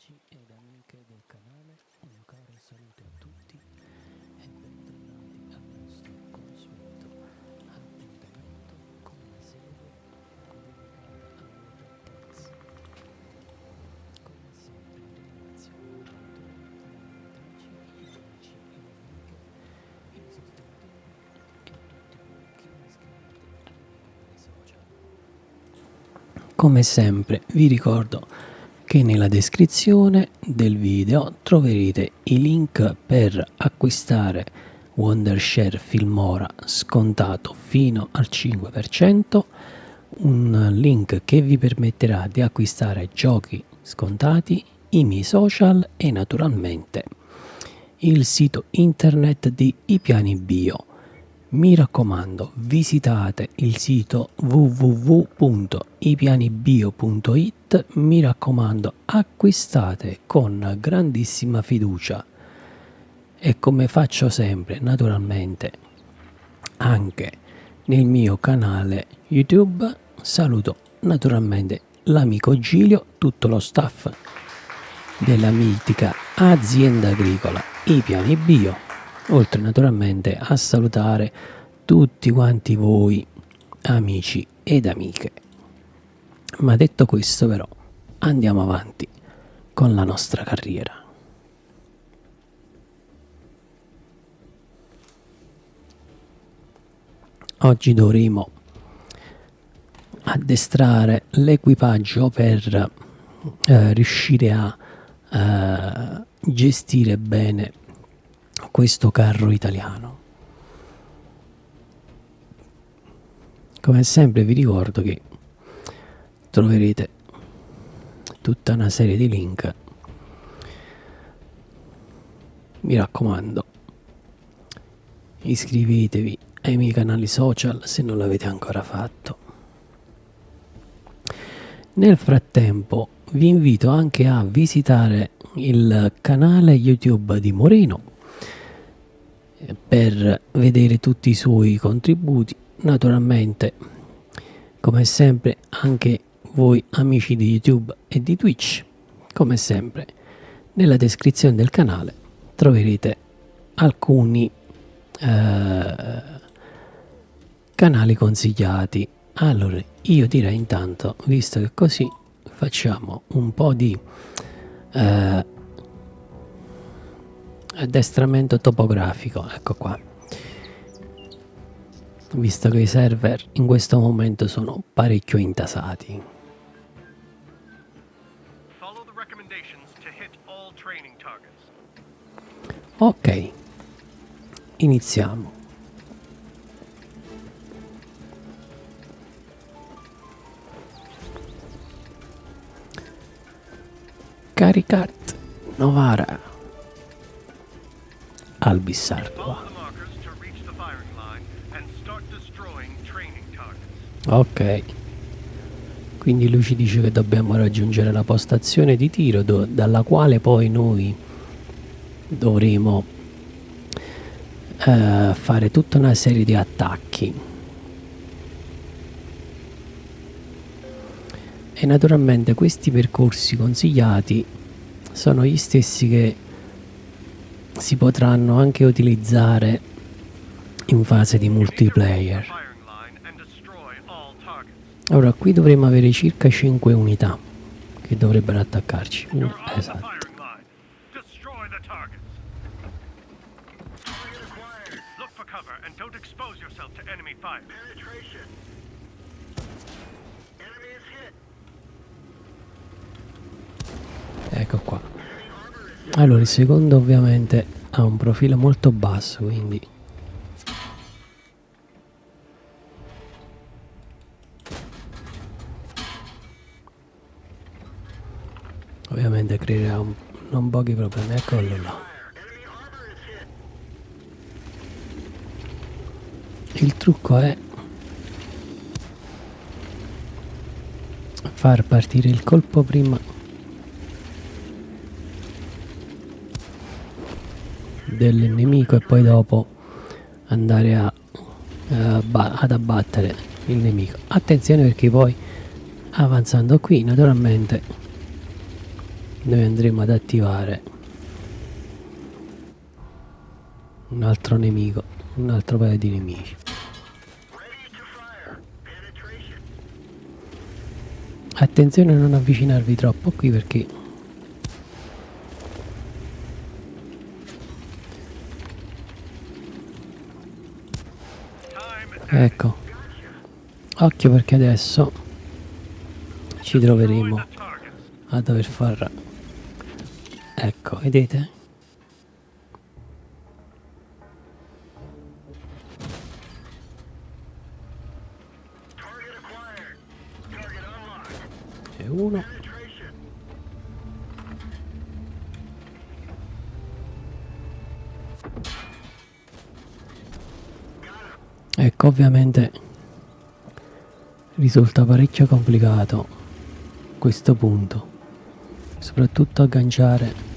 amici ed amiche del canale, un caro saluto a tutti e bentornati al nostro consueto appuntamento con la serie dedicata a World of Tanks. Come sempre ringrazio i moderatori, le moderatrici, gli amici e le amiche, i sostenitori e tutti voi che vi iscrivete ai miei canali social. Come sempre vi ricordo che nella descrizione del video troverete i link per acquistare Wondershare Filmora scontato fino al 5%, un link che vi permetterà di acquistare giochi scontati, i miei social e naturalmente il sito internet di I Piani Bio. Mi raccomando, visitate il sito www.ipianibio.it, mi raccomando, acquistate con grandissima fiducia e come faccio sempre, naturalmente, anche nel mio canale YouTube. Saluto naturalmente l'amico Giglio, tutto lo staff della mitica azienda agricola I Piani Bio, oltre naturalmente a salutare tutti quanti voi amici ed amiche. Ma detto questo, però, andiamo avanti con la nostra carriera. Oggi dovremo addestrare l'equipaggio per riuscire a gestire bene questo carro italiano. Come sempre vi ricordo che troverete tutta una serie di link. Mi raccomando, iscrivetevi ai miei canali social se non l'avete ancora fatto. Nel frattempo vi invito anche a visitare il canale YouTube di Moreno per vedere tutti i suoi contributi. Naturalmente, come sempre, anche voi amici di YouTube e di Twitch, come sempre, nella descrizione del canale troverete alcuni canali consigliati. Allora, io direi intanto, visto che così, facciamo un po' di addestramento topografico. Ecco qua, visto che i server in questo momento sono parecchio intasati. Ok, iniziamo. Caricat Novara Albissardua. Ok, quindi lui ci dice che dobbiamo raggiungere la postazione di tiro dalla quale poi noi dovremo fare tutta una serie di attacchi. E naturalmente questi percorsi consigliati sono gli stessi che si potranno anche utilizzare in fase di multiplayer. Allora, qui dovremmo avere circa 5 unità che dovrebbero attaccarci. Esatto. Ecco qua. Allora, il secondo ovviamente ha un profilo molto basso, quindi ovviamente creerà non pochi problemi. Eccolo là. Il trucco è far partire il colpo prima del nemico e poi dopo andare ad abbattere il nemico. Attenzione, perché poi avanzando qui naturalmente noi andremo ad attivare un altro nemico, un altro paio di nemici. Attenzione a non avvicinarvi troppo qui perché ecco, occhio perché adesso ci troveremo a dover far, ecco, vedete? C'è uno. Ecco, ovviamente risulta parecchio complicato questo punto, soprattutto agganciare.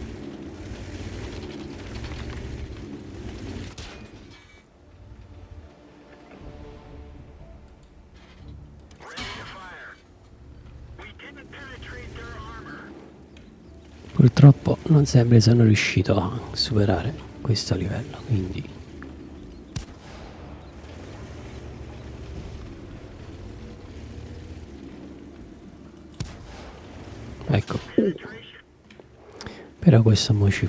Purtroppo non sempre sono riuscito a superare questo livello, quindi ecco. Però questo mo ci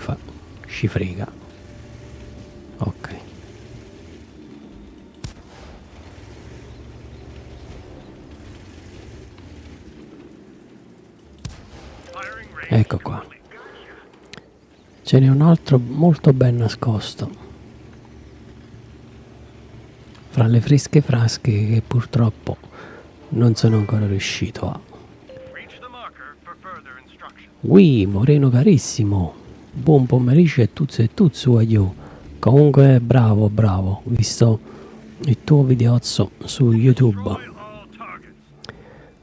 frega. Ok. Ecco qua. Ce n'è un altro molto ben nascosto fra le fresche frasche che purtroppo non sono ancora riuscito a. Ui, Moreno carissimo, buon pomeriggio e tuzzu io. Comunque bravo, bravo, ho visto il tuo videozzo su YouTube,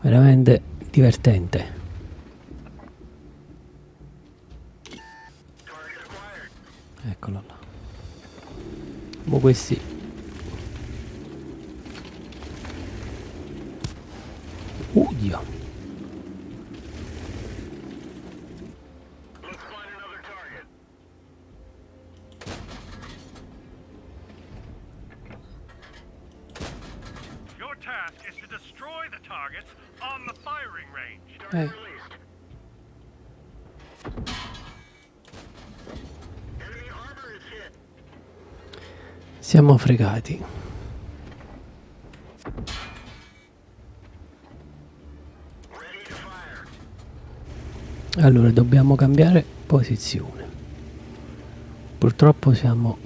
veramente divertente. Eccolo là. Ma questi udia. Siamo fregati. Allora dobbiamo cambiare posizione. Purtroppo siamo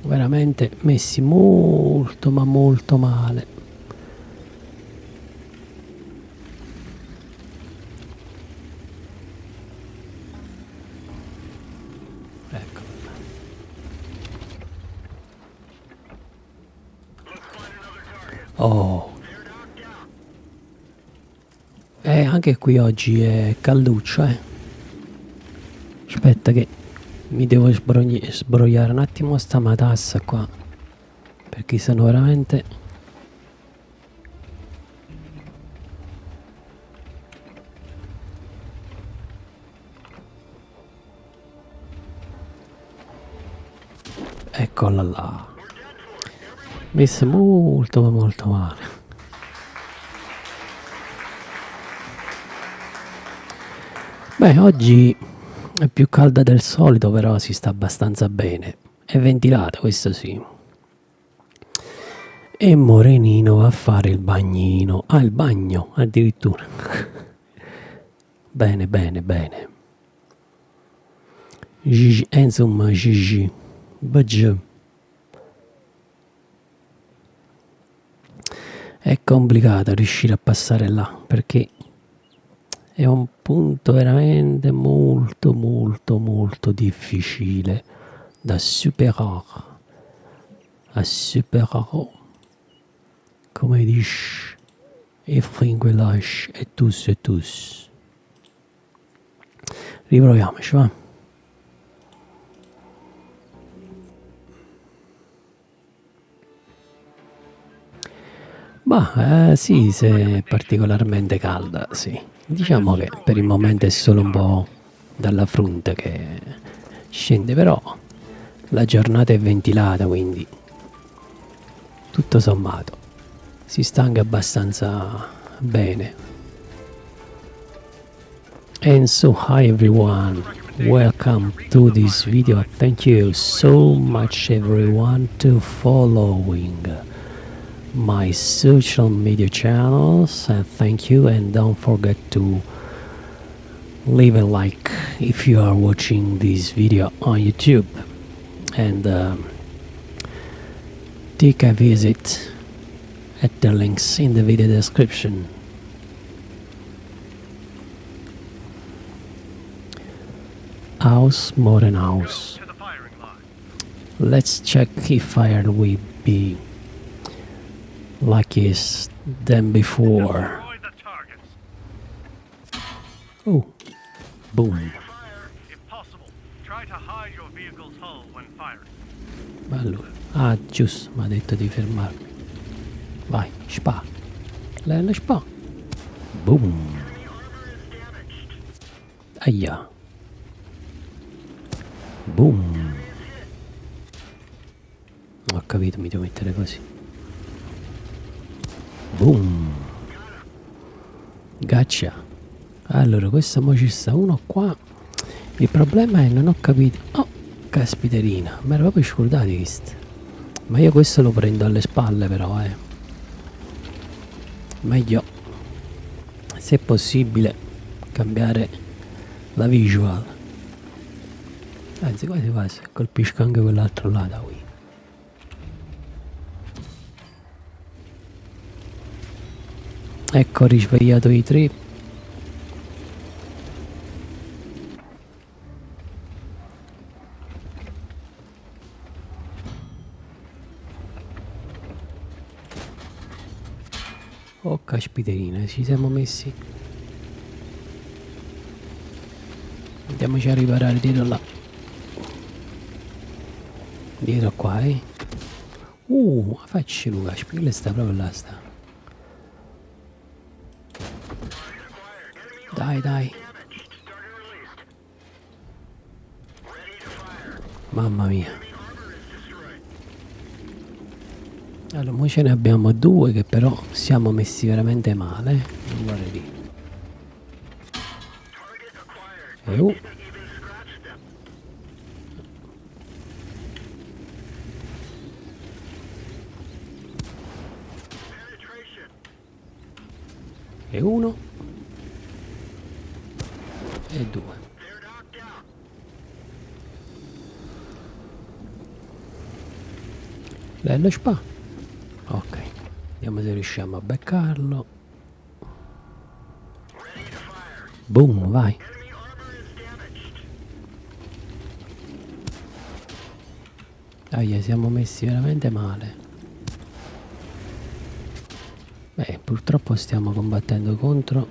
veramente messi molto ma molto male. Ecco. Oh. Anche qui oggi è calduccio, Aspetta che mi devo sbrogliare un attimo sta matassa qua, perché sono veramente... Eccola là. Messa molto ma molto male. Beh, oggi è più calda del solito, però si sta abbastanza bene. È ventilata, questo sì. E Morenino va a fare il bagnino. Ah, il bagno, addirittura. Bene, bene, bene. Gigi, insomma, Gigi. Baggi. È complicato riuscire a passare là, perché è un punto veramente molto molto molto difficile da superare. A superare, come dice Efrain Guelash e tous. Riproviamoci, va. Ma sì, se è particolarmente calda, sì. Diciamo che per il momento è solo un po' dalla fronte che scende, però la giornata è ventilata, quindi tutto sommato si sta anche abbastanza bene. And so hi everyone, welcome to this video. Thank you so much everyone to following my social media channels, and thank you, and don't forget to leave a like if you are watching this video on YouTube, and take a visit at the links in the video description. House, modern house. Let's check if fire will be like is than before. Oh, boom. Allora, ah giusto, mi ha detto di fermarmi. Vai, spa. La spa. Boom. Aia. Boom. Ho capito, mi devo mettere così. Boom. Gaccia. Allora, questo mo ci sta uno qua. Il problema è non ho capito. Oh, caspiterina, mi ero proprio scordato di questo. Ma io questo lo prendo alle spalle però, Meglio, se possibile, cambiare la visual. Anzi, quasi quasi, colpisco anche quell'altro là da qui. Ecco, ho risvegliato i tre. Oh caspiterina, ci siamo messi. Andiamoci a riparare dietro là. Dietro qua, facci Luca, spille sta proprio là sta. Dai, dai. Mamma mia. Allora, noi ce ne abbiamo due che però siamo messi veramente male. Guarda lì. E uno. E due. Bello spa. Ok, vediamo se riusciamo a beccarlo. Boom, vai. Dai, siamo messi veramente male. Beh, purtroppo stiamo combattendo contro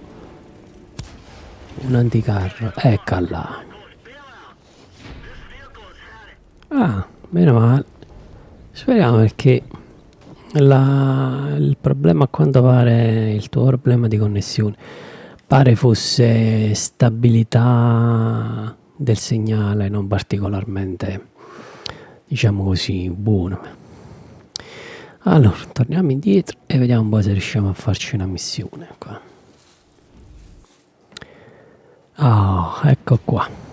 un anticarro. Eccola. Ah, meno male. Speriamo, perché il problema, a quanto pare, il tuo problema di connessione pare fosse stabilità del segnale non particolarmente, diciamo così, buono. Allora, torniamo indietro e vediamo un po' se riusciamo a farci una missione qua. Oh, ecco qua.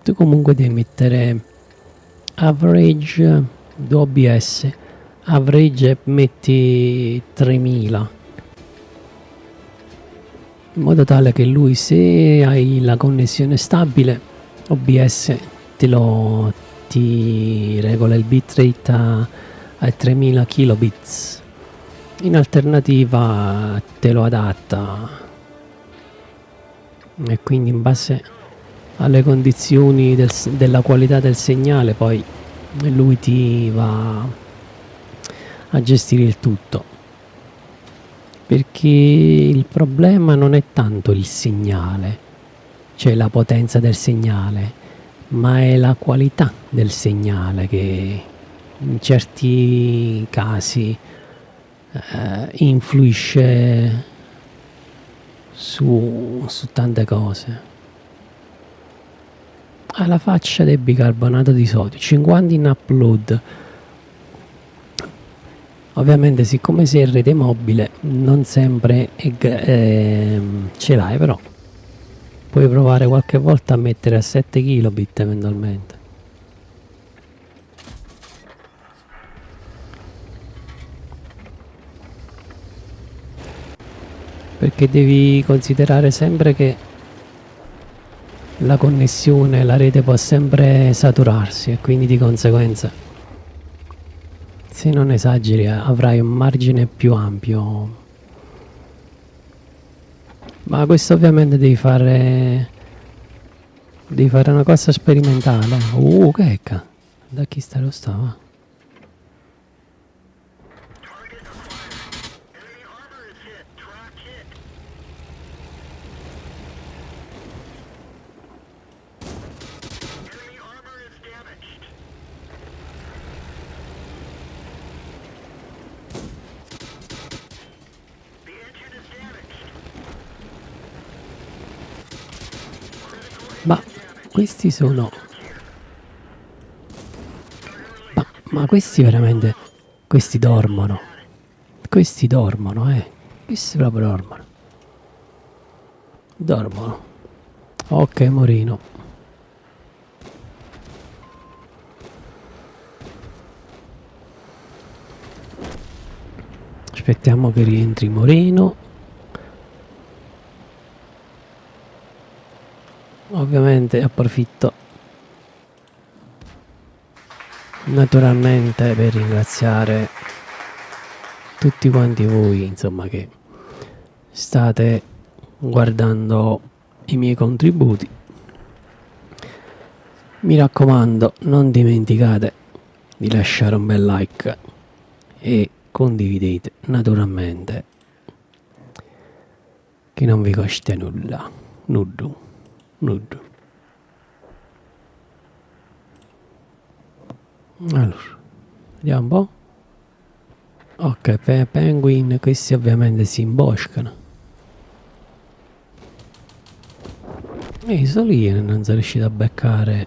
Tu comunque devi mettere average OBS, average metti 3000, in modo tale che lui, se hai la connessione stabile, OBS ti regola il bitrate a 3000 kilobits, in alternativa te lo adatta, e quindi in base alle condizioni della qualità del segnale poi lui ti va a gestire il tutto, perché il problema non è tanto il segnale, cioè la potenza del segnale, ma è la qualità del segnale che in certi casi influisce su tante cose. Alla faccia del bicarbonato di sodio, 50 in upload. Ovviamente siccome sei in rete mobile non sempre ce l'hai, però puoi provare qualche volta a mettere a 7 kilobit eventualmente. Perché devi considerare sempre che la connessione, la rete può sempre saturarsi e quindi di conseguenza se non esageri avrai un margine più ampio. Ma questo ovviamente devi fare una cosa sperimentale. Che ecca, da chi sta lo stava? Ma questi sono... Ma questi veramente... Questi dormono. Questi dormono, eh. Questi proprio dormono. Dormono. Ok, Morino. Aspettiamo che rientri Morino. Ovviamente approfitto naturalmente per ringraziare tutti quanti voi, insomma, che state guardando i miei contributi. Mi raccomando, non dimenticate di lasciare un bel like e condividete naturalmente, che non vi costa nulla. Nudo. Allora, vediamo un po'. Ok, penguin, questi ovviamente si imboscano. E solo io non sono riuscito a beccare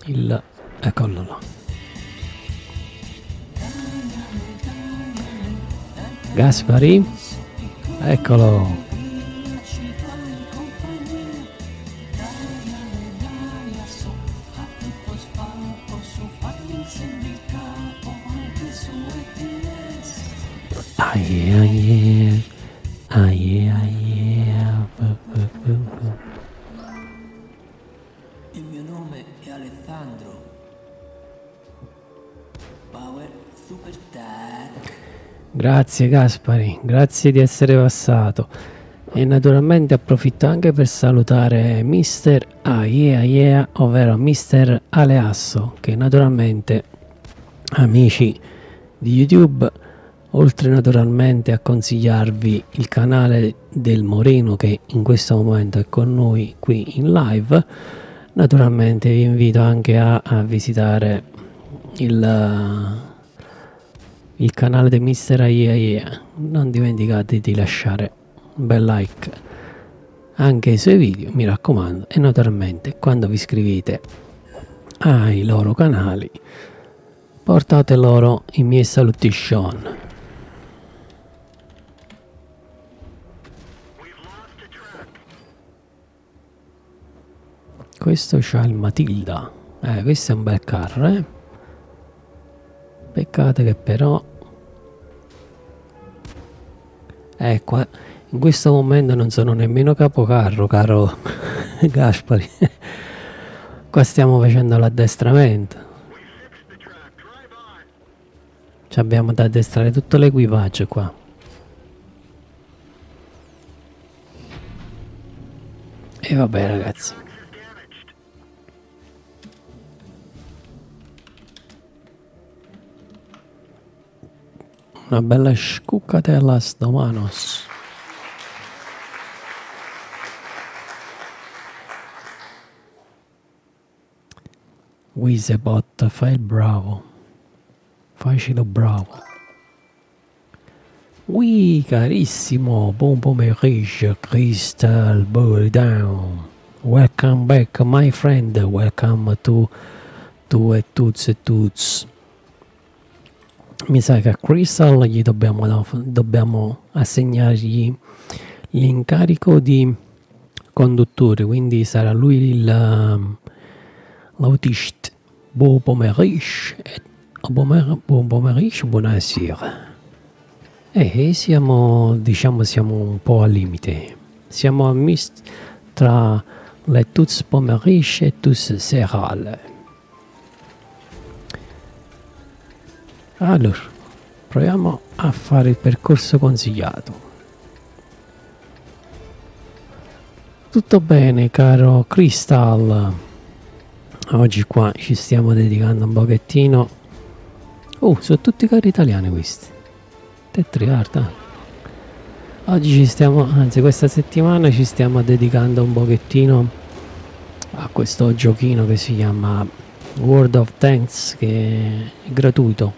il... Eccolo là. Gaspari, eccolo. Il mio nome è Alessandro. Power Super Dad. Grazie Gaspari, grazie di essere passato. E naturalmente approfitto anche per salutare Mister ovvero Mister Aleasso, che naturalmente amici di YouTube, oltre naturalmente a consigliarvi il canale del Moreno che in questo momento è con noi qui in live, naturalmente vi invito anche a visitare il canale di Mister Non dimenticate di lasciare un bel like anche ai suoi video, mi raccomando, e naturalmente quando vi iscrivete ai loro canali portate loro i miei salutation. Questo c'ha il Matilda. Questo è un bel carro, eh. Peccato che però qua in questo momento non sono nemmeno capocarro, caro Gaspari. Qua stiamo facendo l'addestramento. Ci abbiamo da addestrare tutto l'equipaggio qua. E vabbè ragazzi. Una bella scuccatella a sto manos. Wisebot, fai il bravo. Facilo bravo. Oui, carissimo, buon pomeriggio, Crystal Down. Welcome back, my friend. Welcome to e tuts. Mi sa che a Crystal gli dobbiamo assegnargli l'incarico di conduttore, quindi sarà lui l'autista. Buon pomeriggio, buon pomeriggio, buonasera. Siamo un po' al limite. Siamo a mist tra le tuts pomeriggio e tuts serale. Allora, proviamo a fare il percorso consigliato. Tutto bene, caro Crystal. Oggi qua ci stiamo dedicando un pochettino. Sono tutti carri italiani questi. Tetriarda. Oggi questa settimana ci stiamo dedicando un pochettino a questo giochino che si chiama World of Tanks, che è gratuito.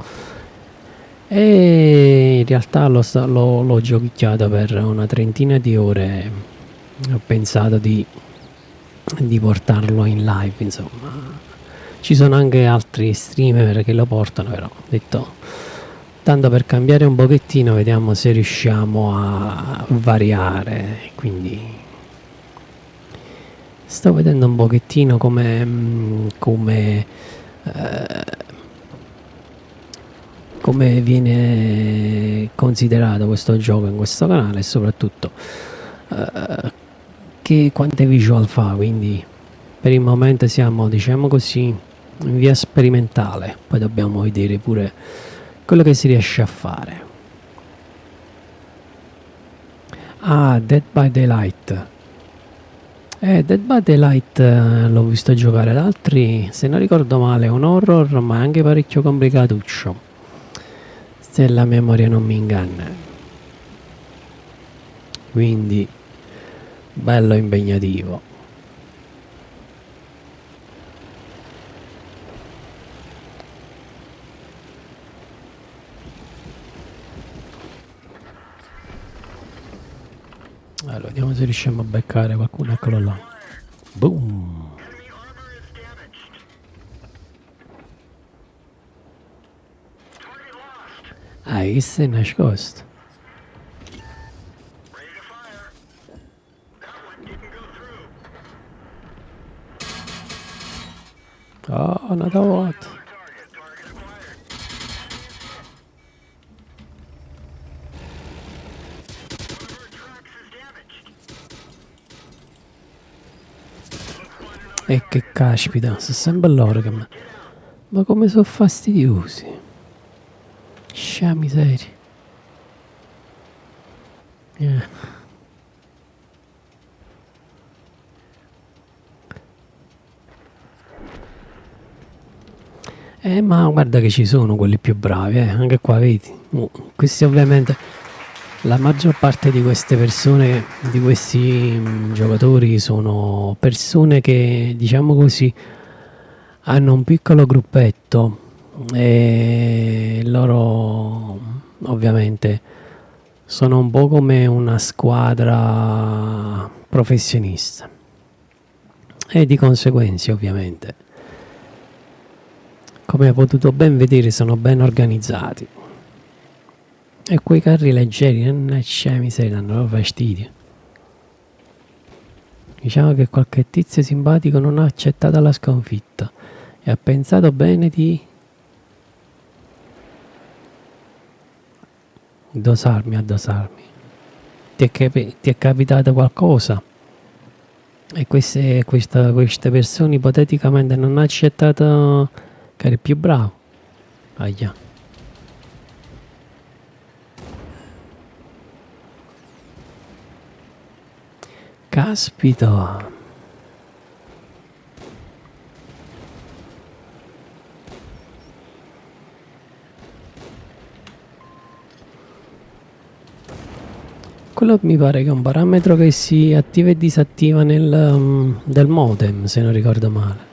E in realtà l'ho giochicchiato per una trentina di ore. Ho pensato di portarlo in live, insomma. Ci sono anche altri streamer che lo portano, però ho detto, tanto per cambiare un pochettino, vediamo se riusciamo a variare. Quindi sto vedendo un pochettino come viene considerato questo gioco in questo canale, e soprattutto quante visual fa. Quindi per il momento siamo, diciamo così, in via sperimentale, poi dobbiamo vedere pure quello che si riesce a fare. Dead by Daylight. Dead by Daylight l'ho visto giocare ad altri, se non ricordo male è un horror, ma è anche parecchio complicatuccio, se la memoria non mi inganna. Quindi bello impegnativo. Allora, vediamo se riusciamo a beccare qualcuno. Eccolo là. Boom. Che sei nascosto. Una volta. E che caspita, sono sempre loro che ma come sono fastidiosi. Scia miseria. Ma guarda che ci sono quelli più bravi, anche qua vedi. Questi ovviamente, la maggior parte di queste persone, di questi giocatori, sono persone che, diciamo così, hanno un piccolo gruppetto e loro ovviamente sono un po' come una squadra professionista e di conseguenza, ovviamente, come hai potuto ben vedere, sono ben organizzati. E quei carri leggeri, non c'è miseria, danno fastidio. Diciamo che qualche tizio simpatico non ha accettato la sconfitta e ha pensato bene di addosarmi. Ti è capitato qualcosa? E queste persone ipoteticamente non hanno accettato che eri più bravo? Ahia. Caspita. Quello mi pare che è un parametro che si attiva e disattiva del modem, se non ricordo male.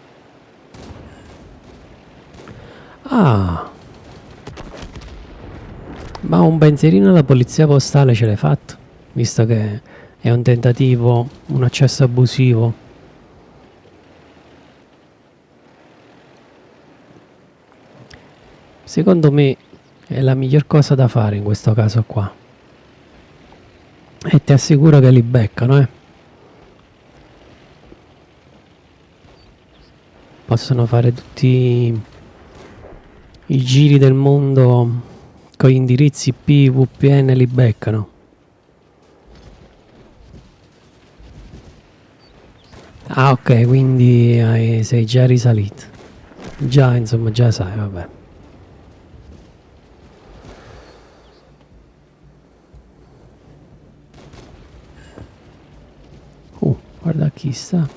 Ma un pensierino alla polizia postale ce l'hai fatto? Visto che è un tentativo, un accesso abusivo. Secondo me è la miglior cosa da fare in questo caso qua. E ti assicuro che li beccano, eh. Possono fare tutti i giri del mondo con gli indirizzi IP, VPN, li beccano. Ah, ok, quindi sei già risalito. Già, insomma, già sai, vabbè. Guarda chi sta.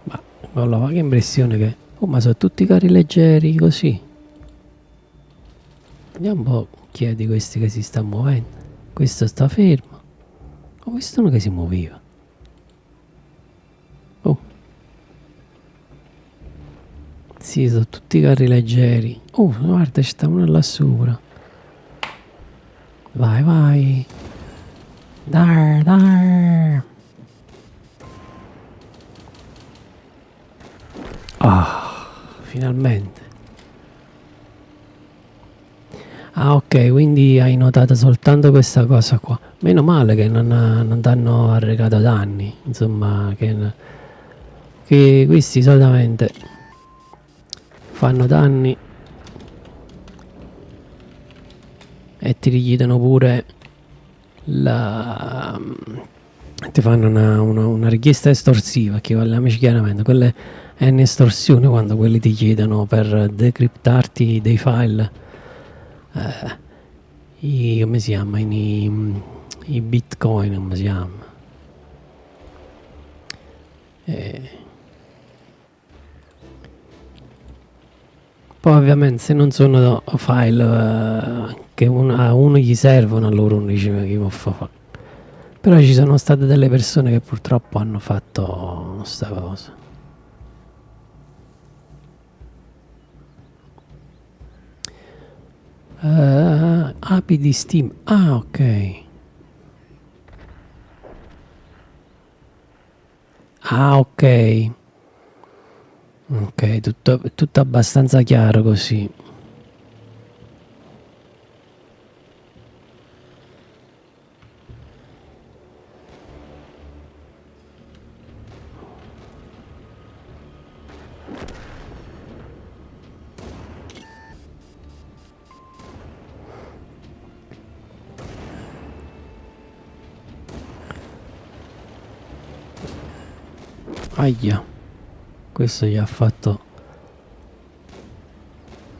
Ma con la vaga impressione che... Oh, ma sono tutti carri leggeri così. Vediamo un po' chi è di questi che si sta muovendo. Questo sta fermo. Ho visto uno che si muoveva. Oh. Sì, sono tutti carri leggeri. Oh, guarda, c'è sta uno là sopra. Vai, vai. Dar, dar. Ah, finalmente. Ah, ok, quindi hai notato soltanto questa cosa qua. Meno male che non danno arrecato danni. Insomma, che questi solitamente fanno danni e ti richiedono pure la... ti fanno una richiesta estorsiva, che parliamoci chiaramente, quelle è un'estorsione quando quelli ti chiedono per decriptarti dei file, come si chiama, i bitcoin, come si chiama. Poi ovviamente se non sono file che a uno gli servono, a loro non dice che può fare. Però ci sono state delle persone che purtroppo hanno fatto sta cosa. API di Steam. Ah, ok. Ah, ok. Ok, tutto abbastanza chiaro così. Aia, questo gli ha fatto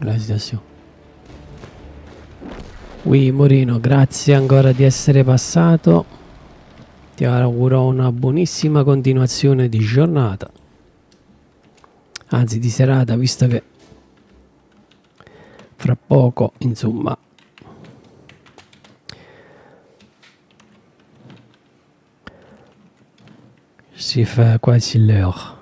la situazione. Ui Morino, grazie ancora di essere passato. Ti auguro una buonissima continuazione di giornata. Anzi di serata, visto che fra poco, insomma, si fa quasi l'ora.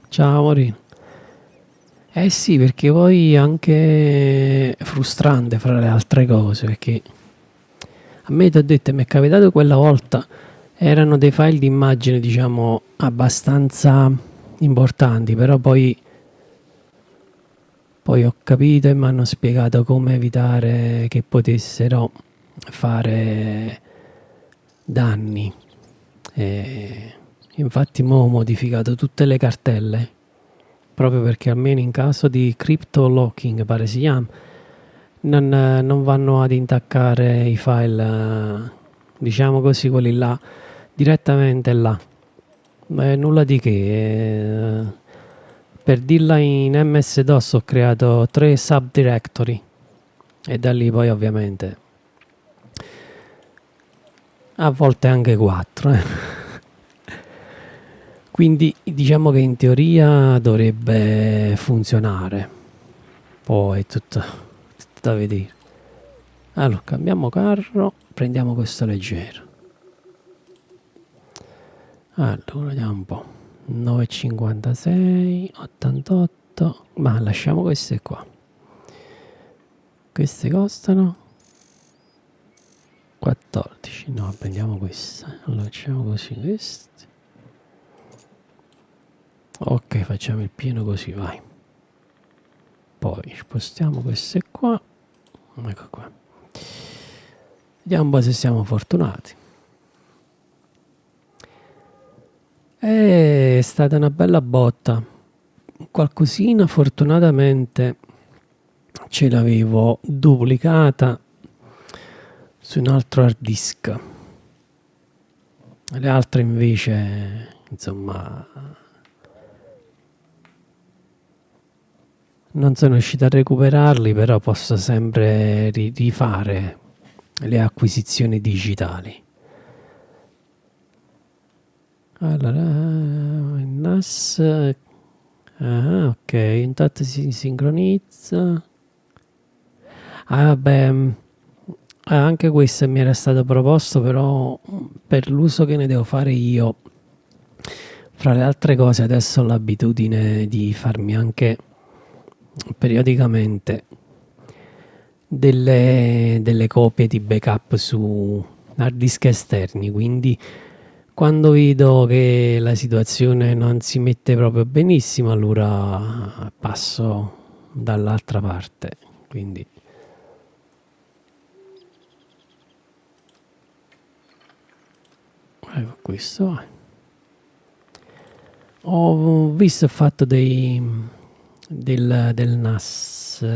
Ciao Morino. Eh sì, perché poi è anche frustrante fra le altre cose, perché a me ti ho detto, mi è capitato quella volta, erano dei file di immagine, diciamo, abbastanza importanti, però poi ho capito e mi hanno spiegato come evitare che potessero fare danni. E infatti mo ho modificato tutte le cartelle, proprio perché almeno in caso di crypto locking, pare si chiama, non vanno ad intaccare i file, diciamo così, quelli là, direttamente là. Nulla di che. Per dirla in MS-DOS ho creato 3 subdirectory e da lì poi ovviamente a volte anche 4. Quindi diciamo che in teoria dovrebbe funzionare, poi è tutto da vedere. Allora, cambiamo carro, prendiamo questo leggero. Allora, vediamo un po'. 9,56, 88, ma lasciamo queste qua. Queste costano 14, no, prendiamo queste. Allora, facciamo così queste. Ok, facciamo il pieno così, vai. Poi spostiamo queste qua. Ecco qua. Vediamo un po' se siamo fortunati. È stata una bella botta. Qualcosina fortunatamente ce l'avevo duplicata su un altro hard disk. Le altre invece, insomma, non sono riuscito a recuperarli, però posso sempre rifare le acquisizioni digitali. Allora, il NAS, ok, intanto si sincronizza. Vabbè, anche questo mi era stato proposto, però per l'uso che ne devo fare io, fra le altre cose, adesso ho l'abitudine di farmi anche periodicamente delle copie di backup su hard disk esterni, quindi quando vedo che la situazione non si mette proprio benissimo, allora passo dall'altra parte. Quindi ecco questo. Ho visto il fatto del NAS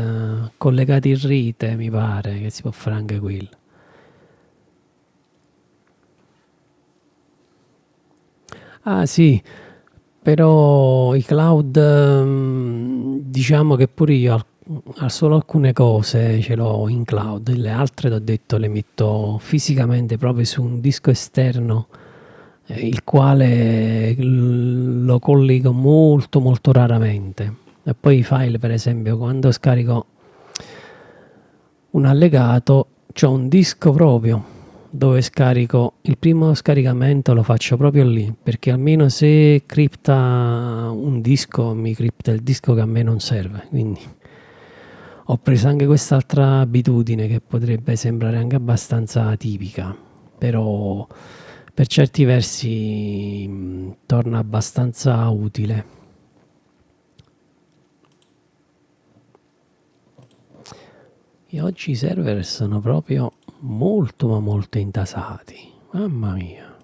collegati in rete, mi pare che si può fare anche quello. Ah sì, però i cloud, diciamo che pure io solo alcune cose ce l'ho in cloud, le altre ti ho detto le metto fisicamente proprio su un disco esterno, il quale lo collego molto molto raramente. E poi i file, per esempio, quando scarico un allegato, c'ho un disco proprio dove scarico il primo scaricamento, lo faccio proprio lì, perché almeno se cripta un disco mi cripta il disco che a me non serve. Quindi ho preso anche quest'altra abitudine che potrebbe sembrare anche abbastanza tipica, però per certi versi torna abbastanza utile. E oggi i server sono proprio molto ma molto intasati, mamma mia.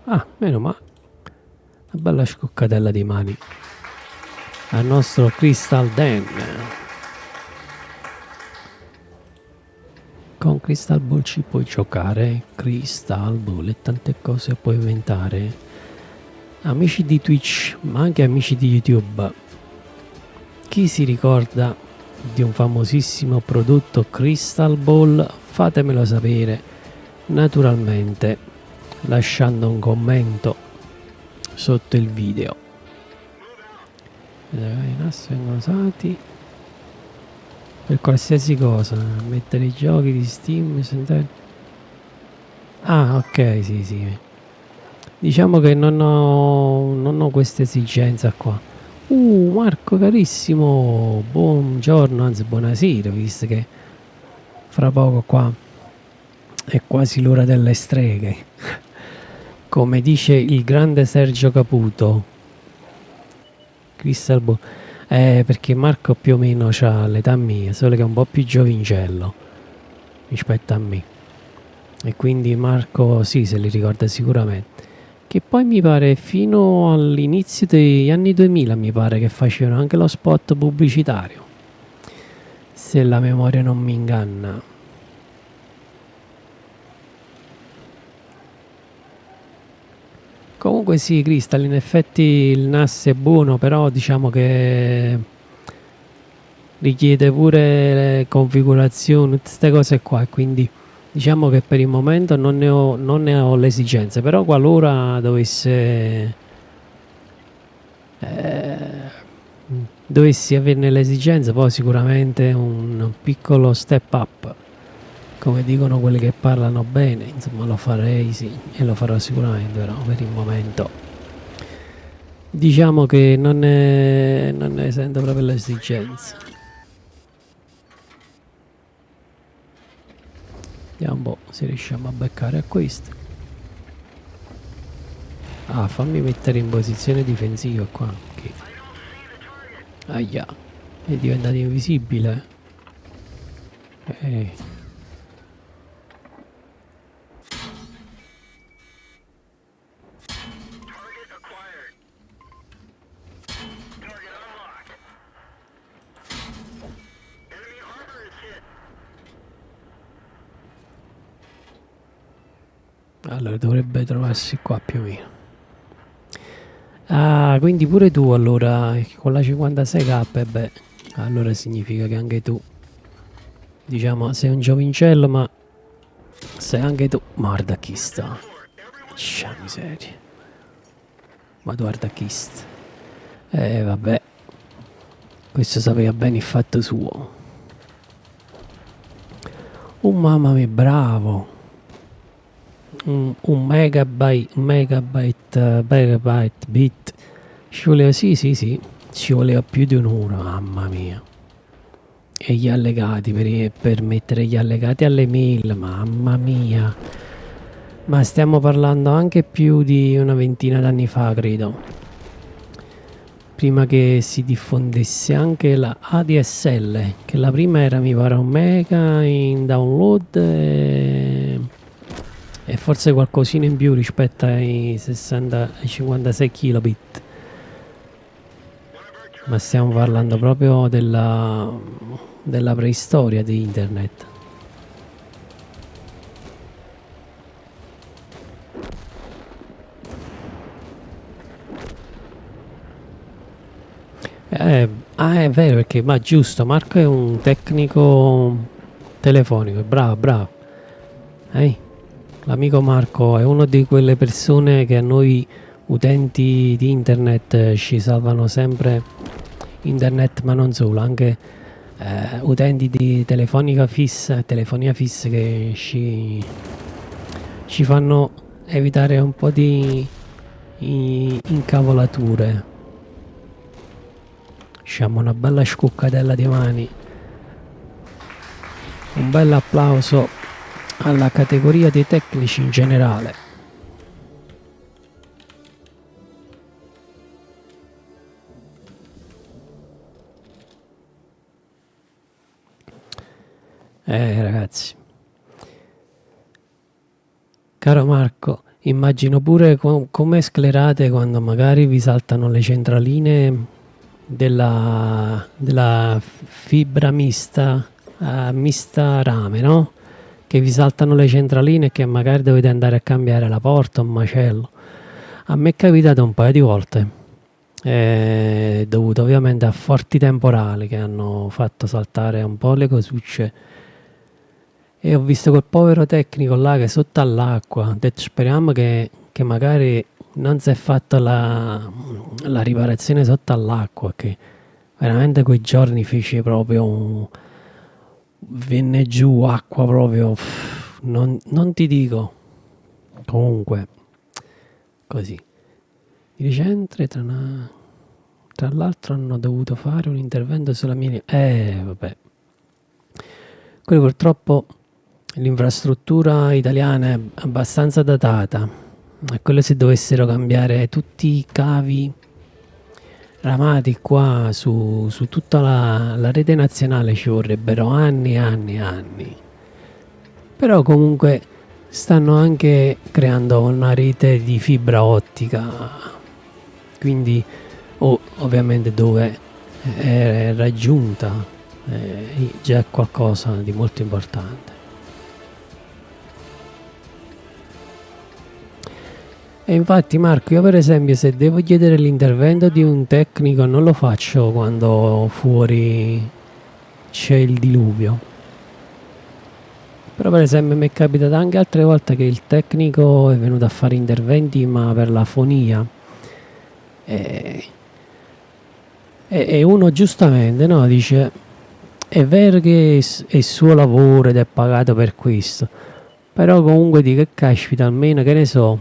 Ah, meno male, una bella scoccatella di mani al nostro Crystal Den. Con Crystal Ball ci puoi giocare, Crystal Ball, e tante cose puoi inventare. Amici di Twitch, ma anche amici di YouTube, chi si ricorda di un famosissimo prodotto Crystal Ball? Fatemelo sapere, naturalmente lasciando un commento sotto il video. I NAS vengono usati per qualsiasi cosa, mettere i giochi di Steam, ah ok, sì, diciamo che non ho questa esigenza qua. Marco carissimo, buongiorno, anzi buonasera, visto che fra poco qua è quasi l'ora delle streghe. Come dice il grande Sergio Caputo, Crystal Ball. Perché Marco più o meno ha l'età mia, solo che è un po' più giovincello rispetto a me. E quindi Marco sì, se li ricorda sicuramente. Che poi mi pare fino all'inizio degli anni 2000 mi pare che facevano anche lo spot pubblicitario, se la memoria non mi inganna. Comunque sì, Crystal, in effetti il NAS è buono, però diciamo che richiede pure configurazioni, queste cose qua, e quindi diciamo che per il momento non ne ho l'esigenza, però qualora dovesse dovessi averne l'esigenza, poi sicuramente un piccolo step up, come dicono quelli che parlano bene, insomma lo farei, sì, e lo farò sicuramente, però per il momento diciamo che non ne sento proprio l'esigenza. Vediamo un po' se riusciamo a beccare a questo. Ah, fammi mettere in posizione difensiva qua. Okay. Aia, è diventato invisibile. Eh. Allora dovrebbe trovarsi qua più o meno. Ah, quindi pure tu allora con la 56k, beh, allora significa che anche tu, diciamo, sei un giovincello, ma sei anche tu. Ma guarda chi sta. Scia miseria. Ma guarda chi sta. Vabbè. Questo sapeva bene il fatto suo. Oh mamma mia, bravo. Un megabyte bit. Ci voleva, sì, ci voleva più di un'ora, mamma mia. E gli allegati, per mettere gli allegati alle mail, mamma mia. Ma stiamo parlando anche più di una ventina d'anni fa, credo. Prima che si diffondesse anche la ADSL, che la prima era mi pare un mega in download e forse qualcosina in più rispetto ai 56 kilobit. Ma stiamo parlando proprio della preistoria di internet. È vero, perché ma giusto, Marco è un tecnico telefonico, bravo. L'amico Marco è una di quelle persone che a noi utenti di internet ci salvano sempre internet, ma non solo, anche utenti di telefonia fissa che ci fanno evitare un po' di incavolature. Facciamo una bella scuccatella di mani, un bel applauso alla categoria dei tecnici in generale. Ragazzi, caro Marco, immagino pure come sclerate quando magari vi saltano le centraline della fibra mista rame, no? Che vi saltano le centraline e che magari dovete andare a cambiare la porta, un macello. A me è capitato un paio di volte, dovuto ovviamente a forti temporali che hanno fatto saltare un po' le cosucce, e ho visto quel povero tecnico là che è sotto all'acqua. Ho detto speriamo che magari non si è fatto la riparazione sotto all'acqua, che veramente quei giorni fece proprio venne giù acqua proprio, non ti dico. Comunque così di recente tra l'altro hanno dovuto fare un intervento sulla mia vabbè, quello purtroppo l'infrastruttura italiana è abbastanza datata, e quello se dovessero cambiare tutti i cavi ramati qua su tutta la rete nazionale ci vorrebbero anni e anni e anni. Però comunque stanno anche creando una rete di fibra ottica, quindi ovviamente dove è raggiunta già è qualcosa di molto importante. E infatti Marco, io per esempio se devo chiedere l'intervento di un tecnico non lo faccio quando fuori c'è il diluvio. Però per esempio mi è capitato anche altre volte che il tecnico è venuto a fare interventi ma per la fonia. E uno giustamente, no, dice, è vero che è il suo lavoro ed è pagato per questo, però comunque di che caspita, almeno che ne so,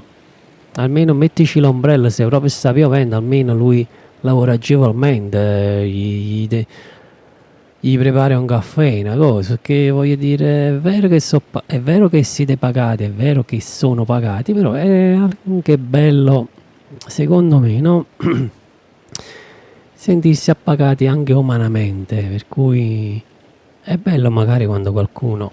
almeno mettici l'ombrello, se proprio sta piovendo, almeno lui lavora agevolmente, gli prepari un caffè, una cosa, che voglio dire, è vero che, è vero che siete pagati, è vero che sono pagati, però è anche bello, secondo me, no? Sentirsi appagati anche umanamente, per cui è bello magari quando qualcuno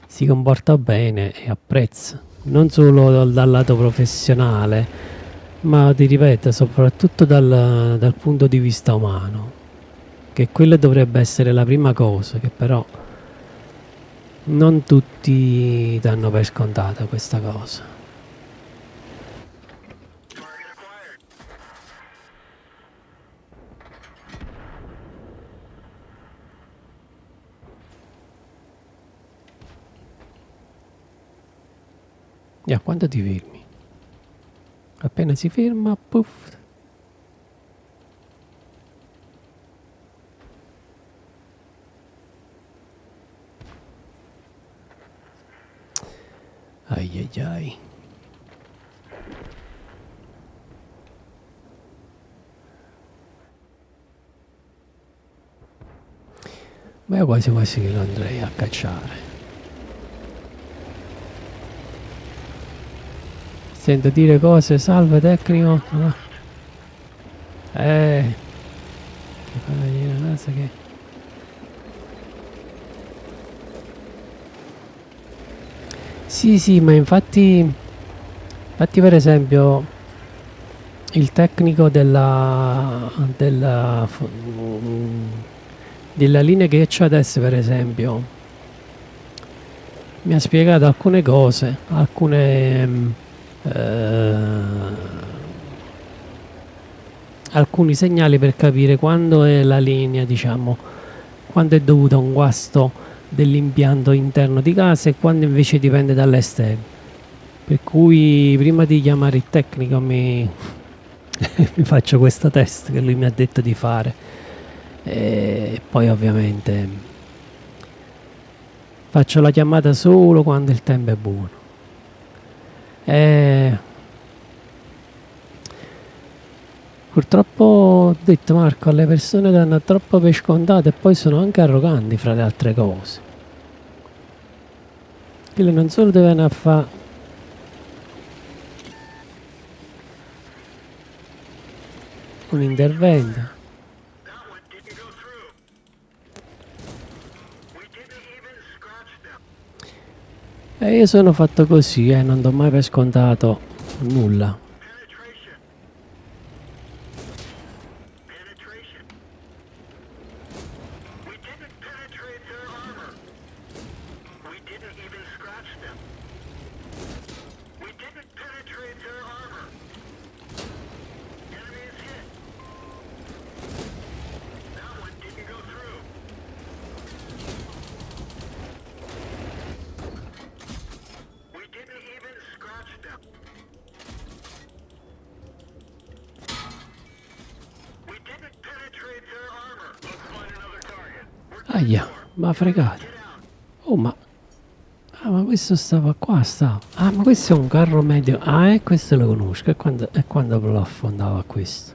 si comporta bene e apprezza, non solo dal lato professionale, ma ti ripeto, soprattutto dal punto di vista umano, che quello dovrebbe essere la prima cosa, che però non tutti danno per scontata questa cosa. E a quando ti fermi? Appena si ferma, puff. Ai ai ai. Ma io quasi quasi che lo andrei a cacciare. Sento dire cose, salve tecnico. Che fa vedere una cosa che... Sì, sì, ma infatti per esempio il tecnico della linea che c'ho adesso, per esempio, mi ha spiegato alcune cose, alcuni segnali per capire quando è la linea, diciamo, quando è dovuta a un guasto dell'impianto interno di casa e quando invece dipende dall'esterno. Per cui prima di chiamare il tecnico mi faccio questo test che lui mi ha detto di fare e poi ovviamente faccio la chiamata solo quando il tempo è buono. Purtroppo ho detto, Marco, le persone danno troppo per scontato e poi sono anche arroganti fra le altre cose. Quello non solo devono fare un intervento. E io sono fatto così, non do mai per scontato nulla. Aia, ma fregato. Oh, ma... Ah, ma questo stava qua, stava. Ah, ma questo è un carro medio. Ah, questo lo conosco. E quando lo affondava questo?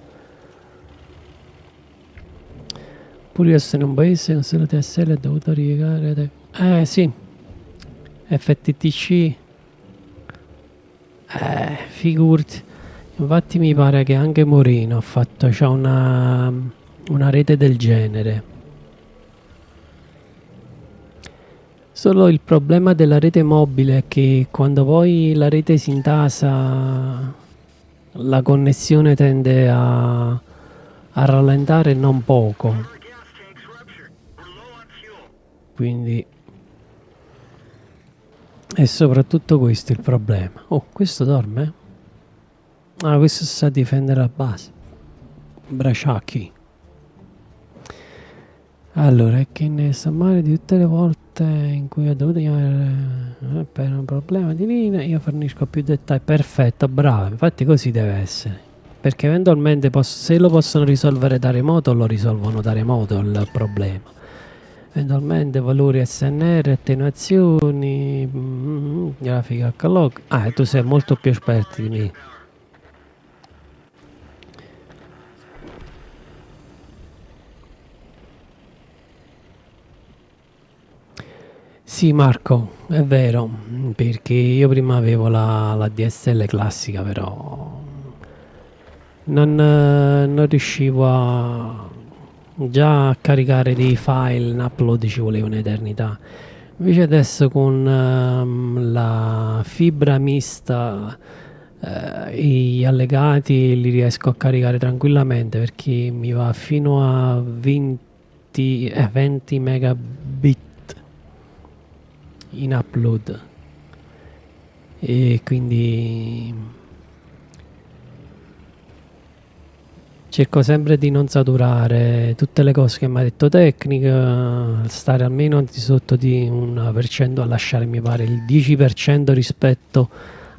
Pure io sono in un paese con solo TSL ho dovuto ripiegare. Sì. FTTC. Figurati. Infatti mi pare che anche Moreno ha fatto, c'ha una rete del genere. Solo il problema della rete mobile è che quando poi la rete si intasa, la connessione tende a rallentare non poco. Quindi è soprattutto questo il problema. Oh, questo dorme? Ah, questo sta a difendere la base. Bracciacchi. Allora, è che ne sta male di tutte le volte in cui ho dovuto chiamare per un problema di linea, io fornisco più dettagli. Perfetto, bravo, infatti così deve essere. Perché eventualmente se lo possono risolvere da remoto, lo risolvono da remoto il problema. Eventualmente valori SNR, attenuazioni, grafica HLOC. Ah, e tu sei molto più esperto di me. Sì, Marco, è vero, perché io prima avevo la DSL classica, però non riuscivo già a caricare dei file in upload, ci voleva un'eternità. Invece adesso con la fibra mista, gli allegati li riesco a caricare tranquillamente, perché mi va fino a 20 megabit in upload, e quindi cerco sempre di non saturare tutte le cose che mi ha detto tecnica, stare almeno di sotto di un percento, a lasciare mi pare il 10% rispetto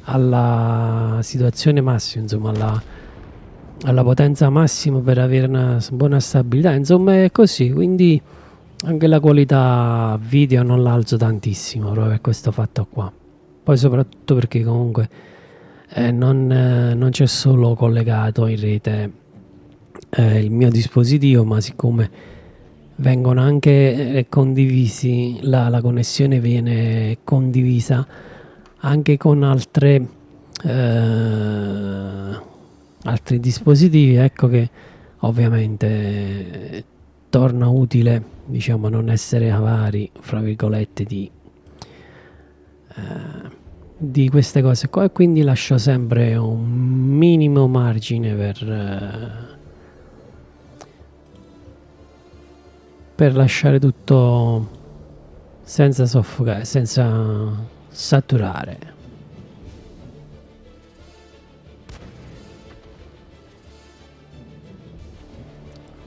alla situazione massima, insomma alla potenza massima, per avere una buona stabilità. Insomma è così, quindi anche la qualità video non l'alzo tantissimo proprio per questo fatto qua. Poi soprattutto perché comunque non c'è solo collegato in rete il mio dispositivo, ma siccome vengono anche condivisi, la connessione viene condivisa anche con altri dispositivi, ecco che ovviamente torna utile, diciamo, non essere avari, fra virgolette, di queste cose qua, e quindi lascio sempre un minimo margine per lasciare tutto senza soffocare, senza saturare.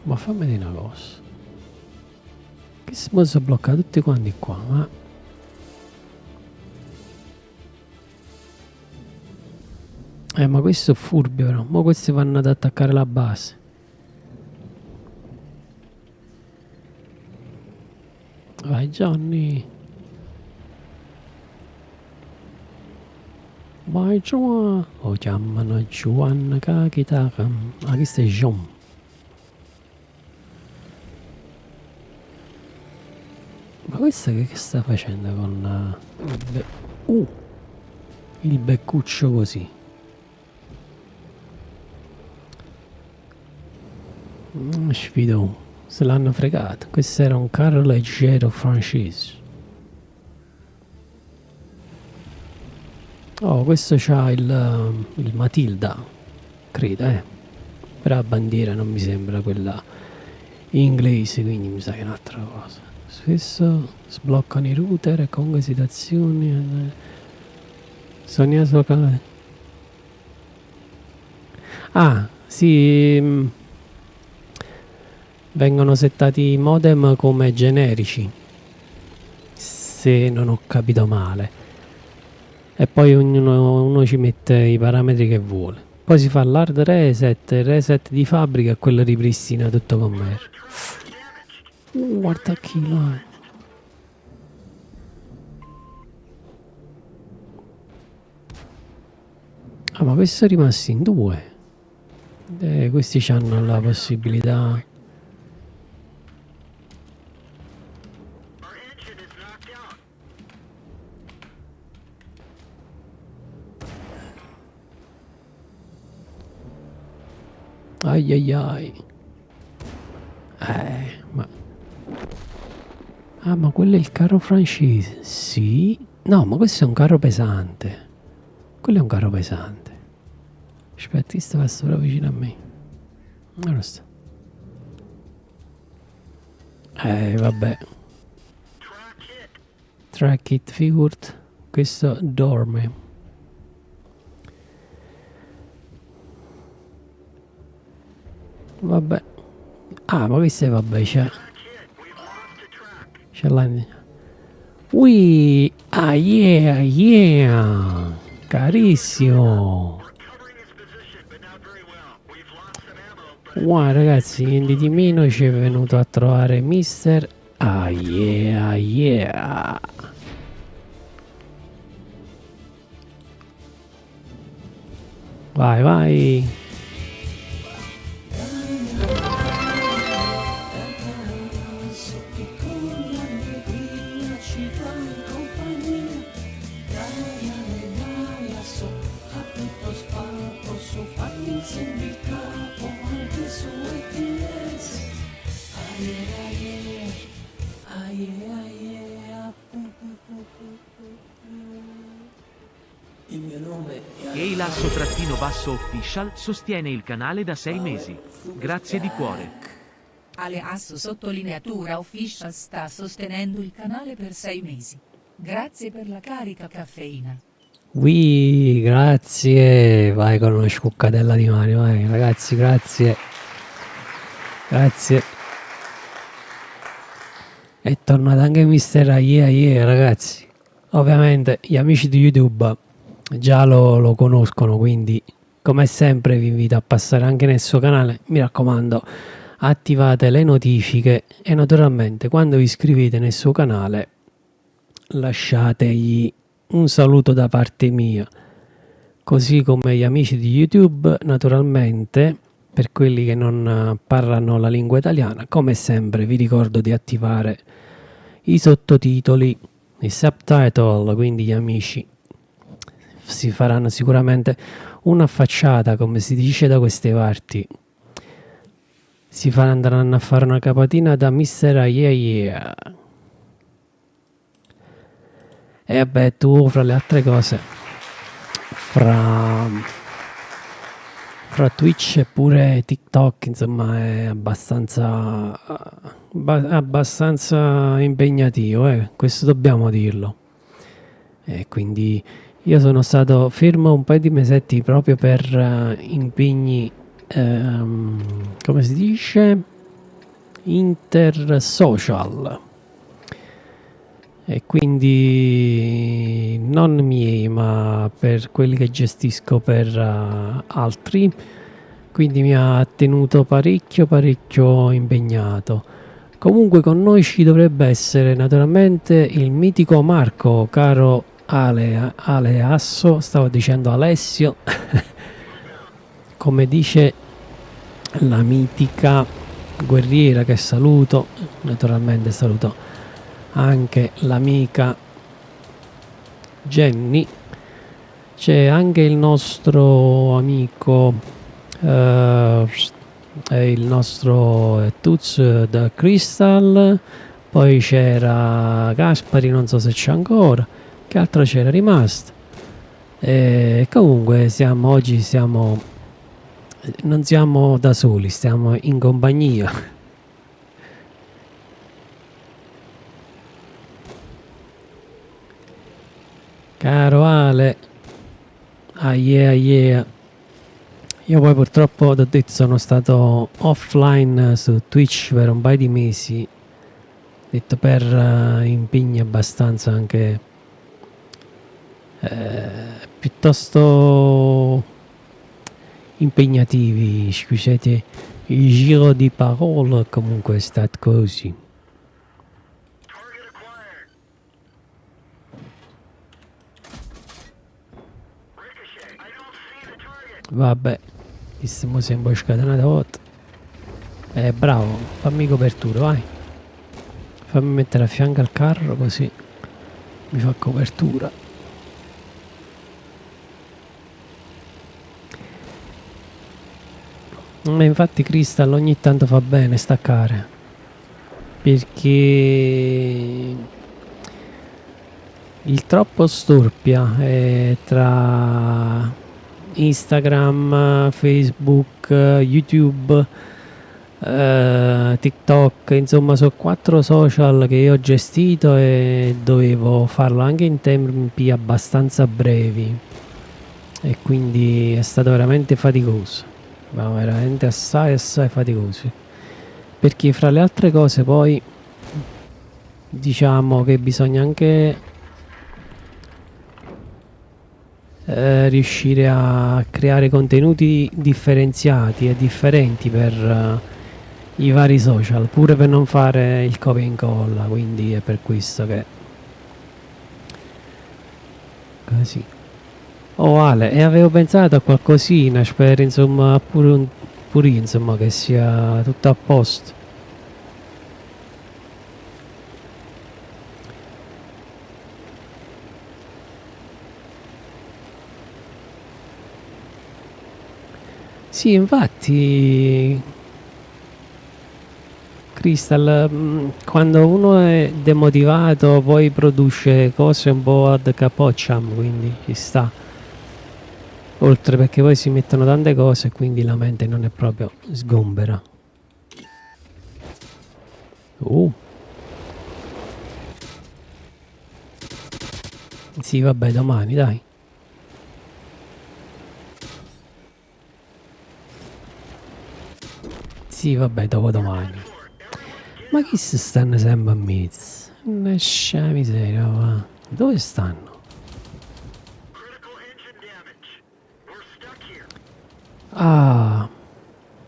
Ma fammi dire una cosa, che si possono bloccare tutti quanti qua, ma questo è furbio, però ma questi vanno ad attaccare la base. Vai Johnny, vai Joan, lo chiamano Juan Kakitaka, ma questo è John. Ma questo che sta facendo con il beccuccio così? Sfido, se l'hanno fregato. Questo era un carro leggero francese. Oh, questo c'ha il Matilda, credo, però la bandiera non mi sembra quella inglese, quindi mi sa che è un'altra cosa. Spesso sbloccano i router e comunque situazioni. Sonia locale. Ah, sì. Vengono settati i modem come generici, se non ho capito male. E poi uno ci mette i parametri che vuole. Poi si fa l'hard reset, il reset di fabbrica, e quello ripristina tutto come era. Guarda chi là. Ah, ma questi sono rimasti in due. Questi hanno la possibilità. Ai ai ai. Ma. Ah, ma quello è il carro francese. Sì. No, ma questo è un carro pesante. Quello è un carro pesante. Aspetta, chi sta proprio vicino a me? Non lo sta. Vabbè. Track it figured. Questo dorme. Vabbè. Ah, ma questo è, vabbè, c'è la. Ui, ah yeah, yeah. Carissimo. Wow ragazzi, niente di meno, ci è venuto a trovare Mister. Ah yeah, yeah. Vai, vai. Il mio nome è Eilasso-Official sostiene il canale da 6 mesi. Grazie di cuore. Aleasso sottolineatura official sta sostenendo il canale per 6 mesi. Grazie per la carica caffeina. Ui, grazie. Vai con una scuccatella di mani, vai ragazzi, grazie. Grazie. È tornato anche Mister Yeah Yeah ragazzi. Ovviamente gli amici di YouTube già lo conoscono, quindi come sempre vi invito a passare anche nel suo canale. Mi raccomando, attivate le notifiche e naturalmente quando vi iscrivete nel suo canale lasciategli un saluto da parte mia, così come gli amici di YouTube. Naturalmente per quelli che non parlano la lingua italiana, come sempre vi ricordo di attivare i sottotitoli, i subtitle, quindi gli amici si faranno sicuramente una facciata, come si dice da queste parti, andranno a fare una capatina da Mister Yeah Yeah. E vabbè, tu fra le altre cose, fra Twitch e pure TikTok, insomma, è abbastanza impegnativo, questo dobbiamo dirlo. E quindi io sono stato fermo un paio di mesetti proprio per impegni, come si dice, intersocial. E quindi non miei, ma per quelli che gestisco per altri, quindi mi ha tenuto parecchio impegnato. Comunque con noi ci dovrebbe essere naturalmente il mitico Marco, caro Aleasso, stavo dicendo Alessio, come dice la mitica guerriera che saluto. Naturalmente saluto anche l'amica Jenny. C'è anche il nostro amico il nostro Tuz da Crystal, poi c'era Gaspari, non so se c'è ancora, che altro c'era rimasto. E comunque oggi non siamo da soli, stiamo in compagnia. Caro Ale, ah yeah yeah. Io poi purtroppo t'ho detto sono stato offline su Twitch per un paio di mesi, detto per impegni abbastanza anche piuttosto impegnativi, scusate il giro di parole, comunque è stato così. Vabbè, stiamo sempre scatenati a volta. Bravo, fammi copertura, vai. Fammi mettere a fianco al carro così mi fa copertura. Ma infatti Crystal ogni tanto fa bene staccare, perché il troppo storpia tra Instagram, Facebook, YouTube, TikTok, insomma sono 4 social che io ho gestito e dovevo farlo anche in tempi abbastanza brevi e quindi è stato veramente faticoso, ma veramente assai faticoso, perché fra le altre cose poi diciamo che bisogna anche riuscire a creare contenuti differenziati e differenti per i vari social, pure per non fare il copia e incolla, quindi è per questo che così. Oh Ale, e avevo pensato a qualcosina, spero insomma pure io, insomma, che sia tutto a posto. Sì, infatti, Crystal, quando uno è demotivato poi produce cose un po' ad capocciam, quindi ci sta. Oltre perché poi si mettono tante cose e quindi la mente non è proprio sgombera. Sì, vabbè, domani, dai. Sì, vabbè, dopodomani. Ma chi si stanno sempre a mezzo? Una scia miseria, va. Dove stanno? Ah,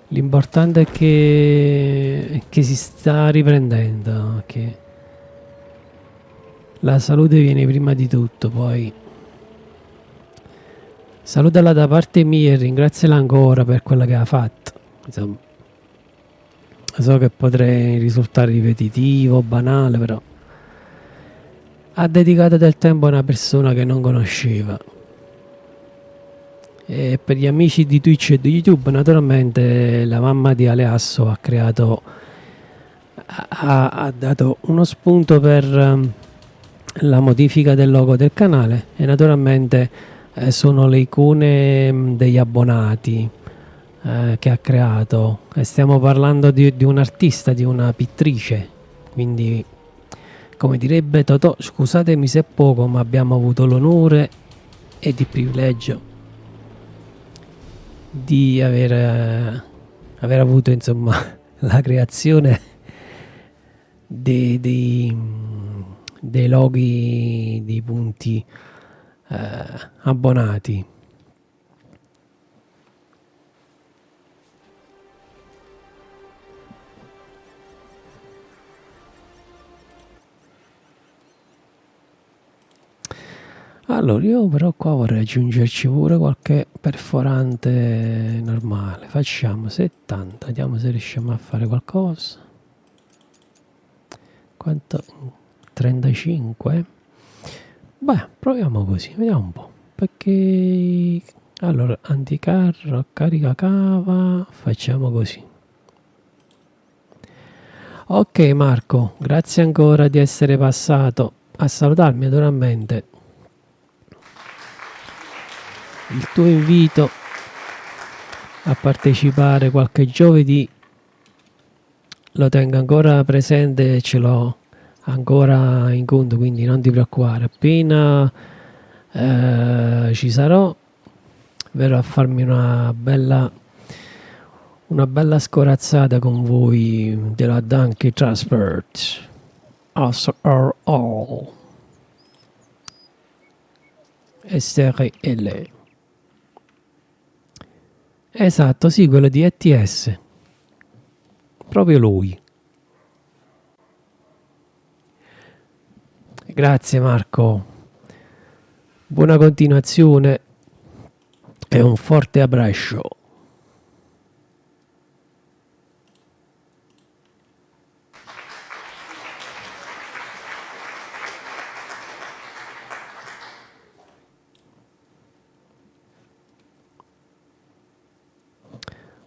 l'importante è che si sta riprendendo, che la salute viene prima di tutto, poi salutala da parte mia e ringraziala ancora per quello che ha fatto. Insomma, so che potrei risultare ripetitivo, banale, però ha dedicato del tempo a una persona che non conosceva. E per gli amici di Twitch e di YouTube, naturalmente la mamma di Aleasso ha creato, ha dato uno spunto per la modifica del logo del canale e naturalmente sono le icone degli abbonati che ha creato, e stiamo parlando di un artista, di una pittrice, quindi come direbbe Totò, scusatemi se è poco, ma abbiamo avuto l'onore e il privilegio di aver avuto insomma la creazione dei loghi di punti abbonati. Allora io però qua vorrei aggiungerci pure qualche perforante normale. Facciamo 70, vediamo se riusciamo a fare qualcosa. Quanto? 35? Beh, proviamo così, vediamo un po'. Perché allora anticarro, carica cava, facciamo così. Ok Marco, grazie ancora di essere passato a salutarmi. Naturalmente il tuo invito a partecipare qualche giovedì lo tengo ancora presente e ce l'ho ancora in conto, quindi non ti preoccupare. Appena ci sarò, verrò a farmi una bella scorazzata con voi della Donkey Transport. SRL SRL. Esatto, sì, quello di ETS. Proprio lui. Grazie Marco. Buona continuazione e un forte abbraccio.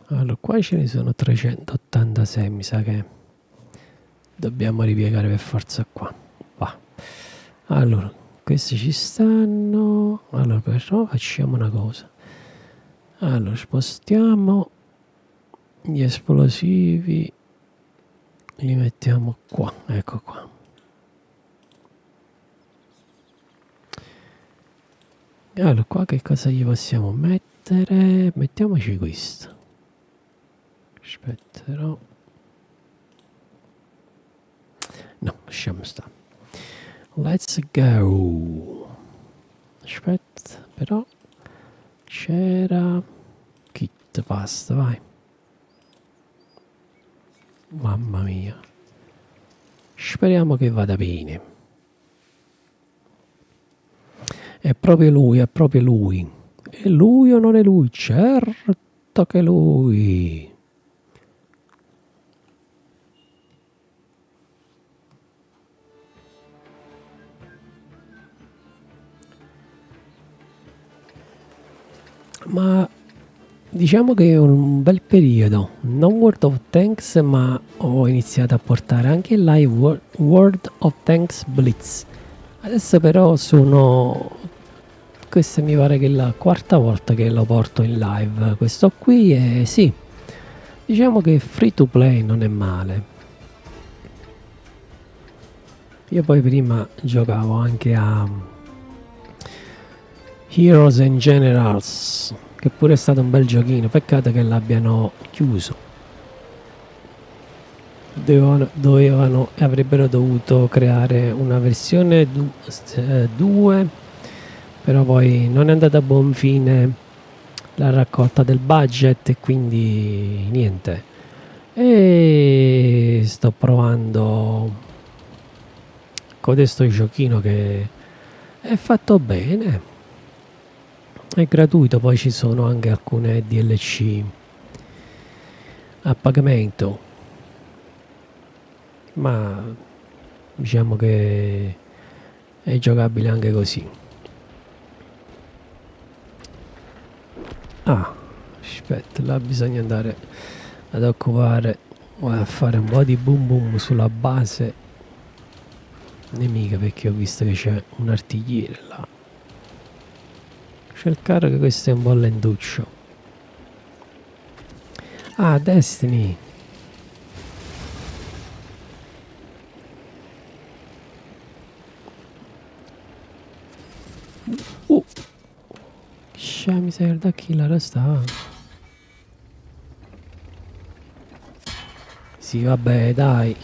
Allora, qua ce ne sono 386, mi sa che dobbiamo ripiegare per forza qua. Va. Allora, questi ci stanno. Allora, però facciamo una cosa. Allora, spostiamo gli esplosivi, li mettiamo qua, ecco qua. Allora, qua che cosa gli possiamo mettere? Mettiamoci questo. Aspetterò. No, lasciamo stare. Let's go. Aspetta, però c'era kit pasta, vai. Mamma mia, speriamo che vada bene. È proprio lui, è proprio lui. È lui o non è lui? Certo che è lui. Ma diciamo che è un bel periodo, non World of Tanks, ma ho iniziato a portare anche in live World of Tanks Blitz. Adesso però questa mi pare che è la quarta volta che lo porto in live, questo qui, e sì, diciamo che free to play non è male. Io poi prima giocavo anche a Heroes and Generals, che pure è stato un bel giochino, peccato che l'abbiano chiuso. Avrebbero dovuto creare una versione 2, però poi non è andata a buon fine la raccolta del budget e quindi niente. E sto provando con questo giochino che è fatto bene. È gratuito, poi ci sono anche alcune DLC a pagamento, ma diciamo che è giocabile anche così. Ah, aspetta, là bisogna andare ad occupare, a fare un po' di boom boom sulla base nemica, perché ho visto che c'è un artigliere là. C'è il carro, che questo è un po' lentuccio. Ah, Destiny. Miseria, da chi la sta? Sì, vabbè, dai.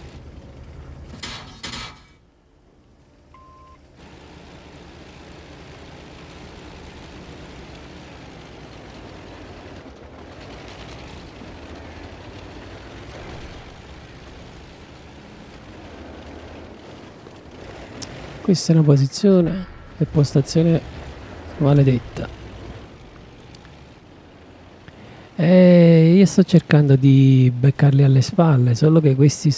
Questa è una posizione e postazione maledetta. Io sto cercando di beccarli alle spalle, solo che questi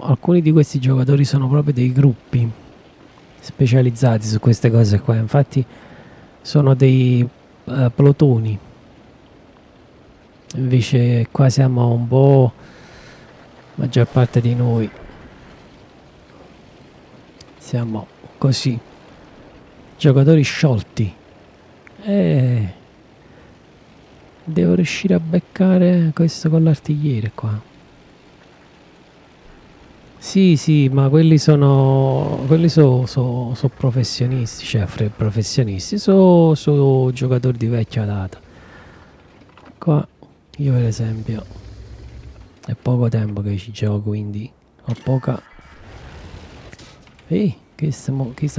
alcuni di questi giocatori sono proprio dei gruppi specializzati su queste cose qua. Infatti sono dei plotoni. Invece qua siamo un po', maggior parte di noi siamo così, giocatori sciolti. Devo riuscire a beccare questo con l'artigliere qua. Sì, ma quelli sono professionisti, cioè professionisti, sono giocatori di vecchia data. Qua io per esempio è poco tempo che ci gioco, quindi ho poca. Ehi, chi sta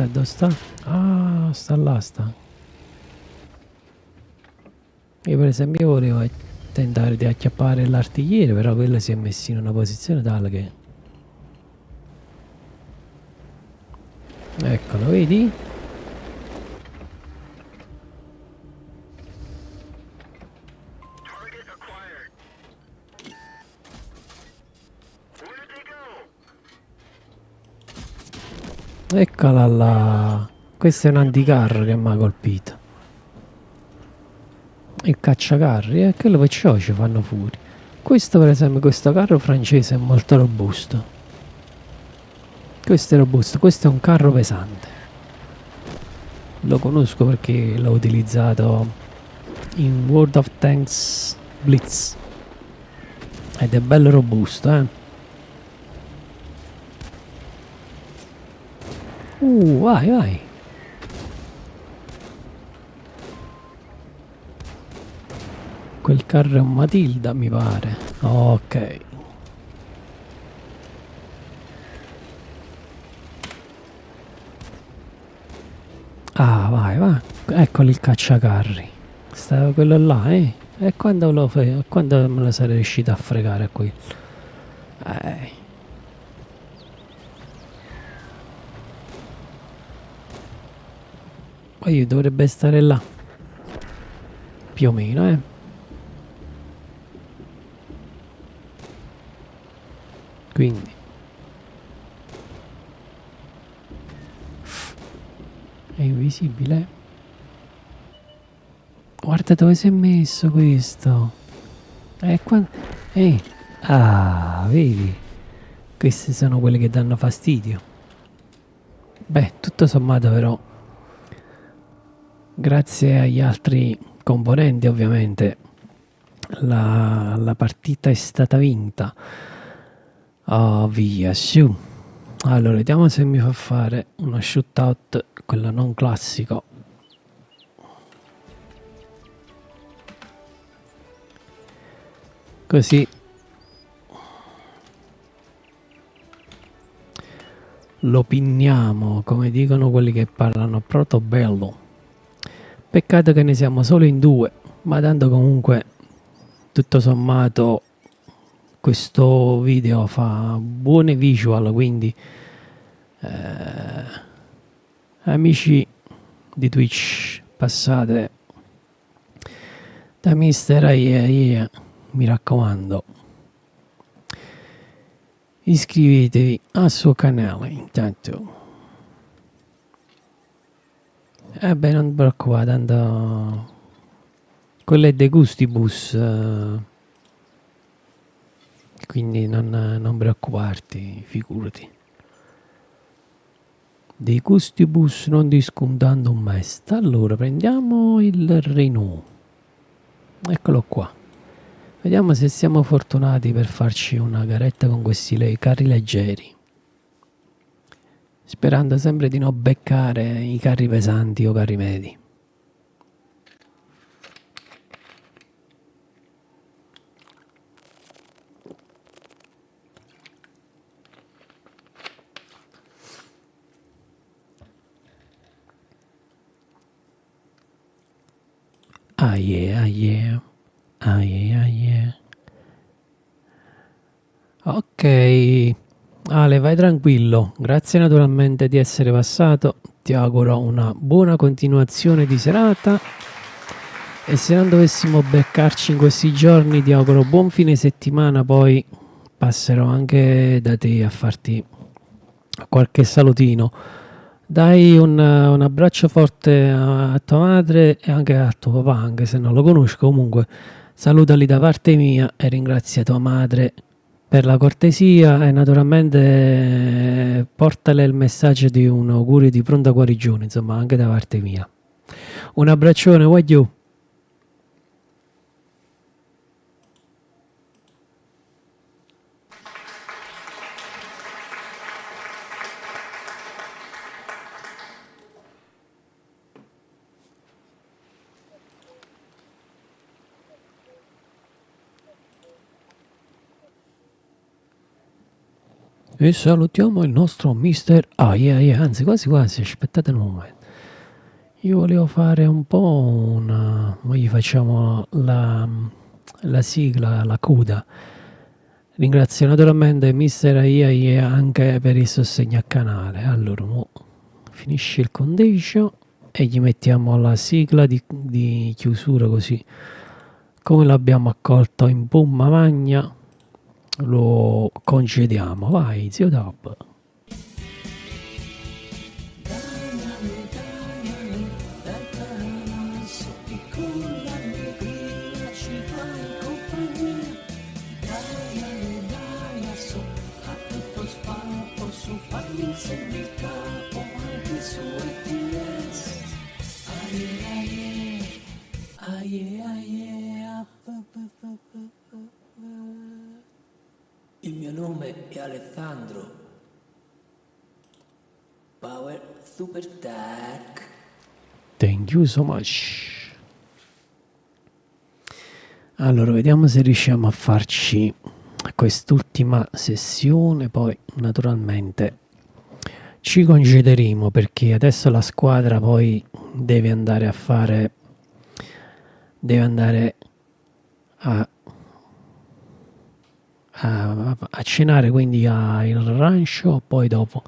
dove sta? Ah, sta là, sta. Io per esempio volevo tentare di acchiappare l'artigliere, però quello si è messo in una posizione tale che... Eccolo, vedi? Eccola là. Questo è un anticarro che mi ha colpito. Il cacciacarri, quello perciò ci fanno fuori. Questo per esempio, questo carro francese è molto robusto. Questo è robusto, questo è un carro pesante. Lo conosco perché l'ho utilizzato in World of Tanks Blitz. Ed è bello robusto, vai, vai. Quel carro è un Matilda, mi pare. Ok. Ah, vai, va. Eccoli il cacciacarri. Stava quello là, eh? E quando quando me lo sarei riuscito a fregare qui? Eh. Poi dovrebbe stare là. Più o meno, eh? Quindi. È invisibile. Guarda dove si è messo questo. Qua. Ah, vedi? Queste sono quelle che danno fastidio. Beh, tutto sommato però, grazie agli altri componenti ovviamente, la partita è stata vinta. Oh, via, su. Allora, vediamo se mi fa fare uno shootout, quello non classico. Così lo pinniamo, come dicono quelli che parlano protobello. Peccato che ne siamo solo in due, ma tanto comunque tutto sommato questo video fa buone visual, quindi amici di Twitch, passate da Mister AIA, mi raccomando, iscrivetevi al suo canale. Intanto beh, non ti preoccupare, tanto quello è De Gustibus, quindi non preoccuparti, figurati. De Gustibus non discontando un mest. Allora prendiamo il Renault, eccolo qua. Vediamo se siamo fortunati per farci una garetta con questi carri leggeri, sperando sempre di non beccare i carri pesanti o carri medi. Ah yeah, ah yeah, ah yeah, ah yeah. Ok, Ale, vai tranquillo. Grazie naturalmente di essere passato. Ti auguro una buona continuazione di serata. E se non dovessimo beccarci in questi giorni, ti auguro buon fine settimana. Poi passerò anche da te a farti qualche salutino. Dai un abbraccio forte a tua madre e anche a tuo papà, anche se non lo conosco. Comunque salutali da parte mia e ringrazia tua madre per la cortesia e naturalmente portale il messaggio di un augurio di pronta guarigione, insomma, anche da parte mia. Un abbraccione, voglio. E salutiamo il nostro mister anzi quasi quasi, aspettate un momento. Io volevo fare un po' noi facciamo la sigla, la coda. Ringrazio naturalmente mister AIA anche per il sostegno al canale. Allora, finisce il conteggio e gli mettiamo la sigla di chiusura, così come l'abbiamo accolto in pomma magna. Lo concediamo, vai zio Dab. Il mio nome è Alessandro. Power Super Tech. Thank you so much. Allora, vediamo se riusciamo a farci quest'ultima sessione, poi naturalmente ci concederemo perché adesso la squadra poi deve andare a fare, deve andare a cenare, quindi il rancio, poi dopo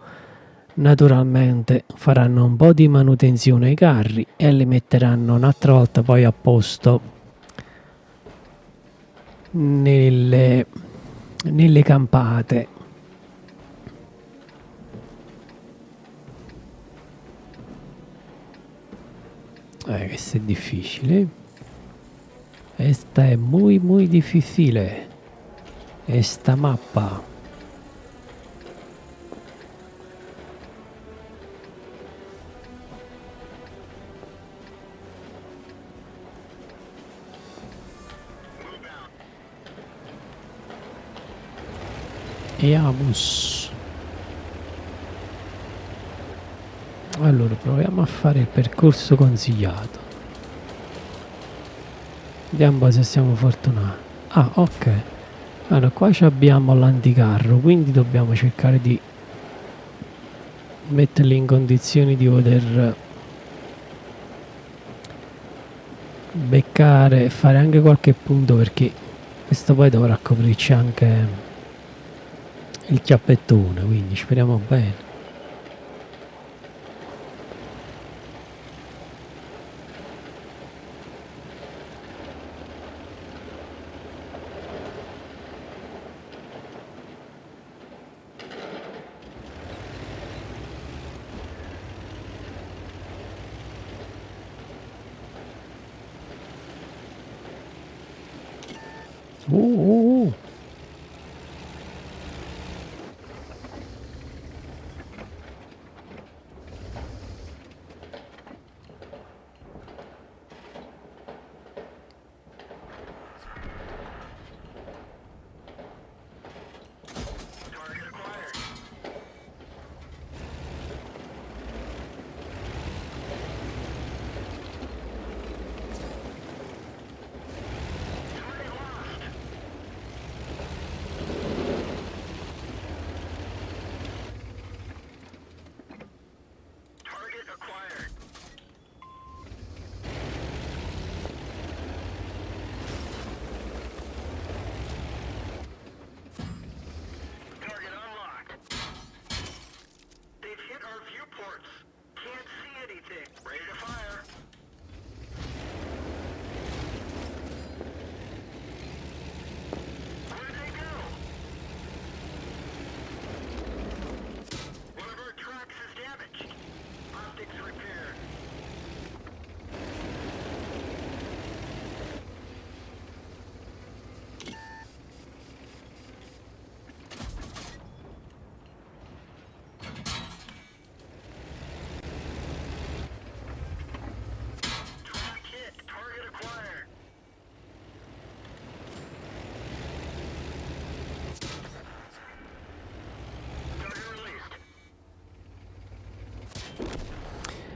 naturalmente faranno un po' di manutenzione ai carri e li metteranno un'altra volta poi a posto nelle campate. Questo è difficile. Questa è muy difficile. Esta mappa. Eamus. Allora proviamo a fare il percorso consigliato. Vediamo un po' se siamo fortunati. Ah, ok. Allora qua abbiamo l'anticarro, quindi dobbiamo cercare di metterli in condizioni di poter beccare e fare anche qualche punto, perché questo poi dovrà coprirci anche il chiappettone, quindi speriamo bene.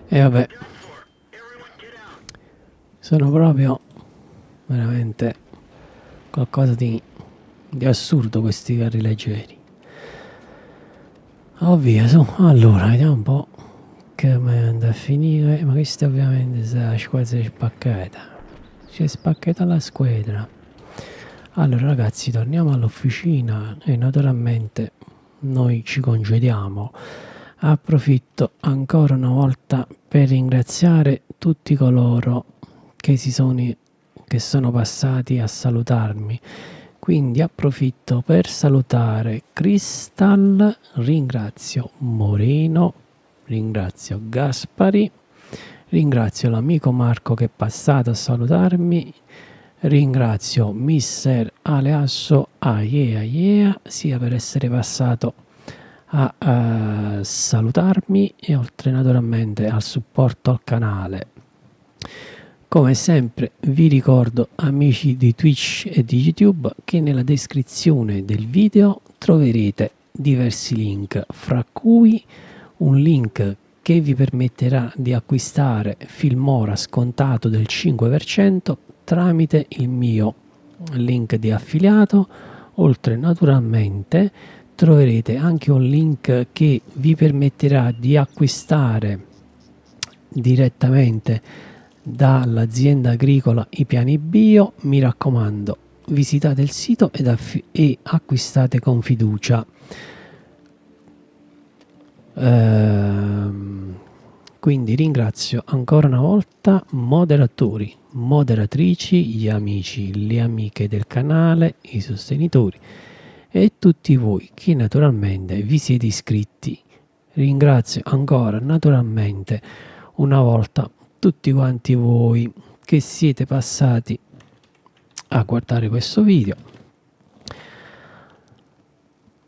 E vabbè, sono proprio veramente qualcosa di assurdo questi carri leggeri. Ovvio, su, allora vediamo un po' come andrà a finire. Ma questa ovviamente sarà la squadra spaccata. Si è spaccata la squadra. Allora ragazzi, torniamo all'officina e naturalmente noi ci congediamo. Approfitto ancora una volta per ringraziare tutti coloro che sono passati a salutarmi. Quindi approfitto per salutare Crystal, ringrazio Moreno, ringrazio Gaspari, ringrazio l'amico Marco che è passato a salutarmi, ringrazio Mister Aleasso sia per essere passato a salutarmi e oltre naturalmente al supporto al canale. Come sempre vi ricordo, amici di Twitch e di YouTube, che nella descrizione del video troverete diversi link, fra cui un link che vi permetterà di acquistare Filmora scontato del 5% tramite il mio link di affiliato, oltre naturalmente troverete anche un link che vi permetterà di acquistare direttamente dall'azienda agricola i piani bio. Mi raccomando, visitate il sito e acquistate con fiducia. Quindi ringrazio ancora una volta moderatori, moderatrici, gli amici, le amiche del canale, i sostenitori e tutti voi che naturalmente vi siete iscritti. Ringrazio ancora naturalmente una volta tutti quanti voi che siete passati a guardare questo video.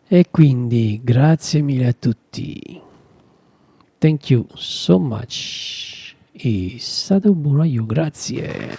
E quindi grazie mille a tutti. Thank you so much. E state buono io, grazie.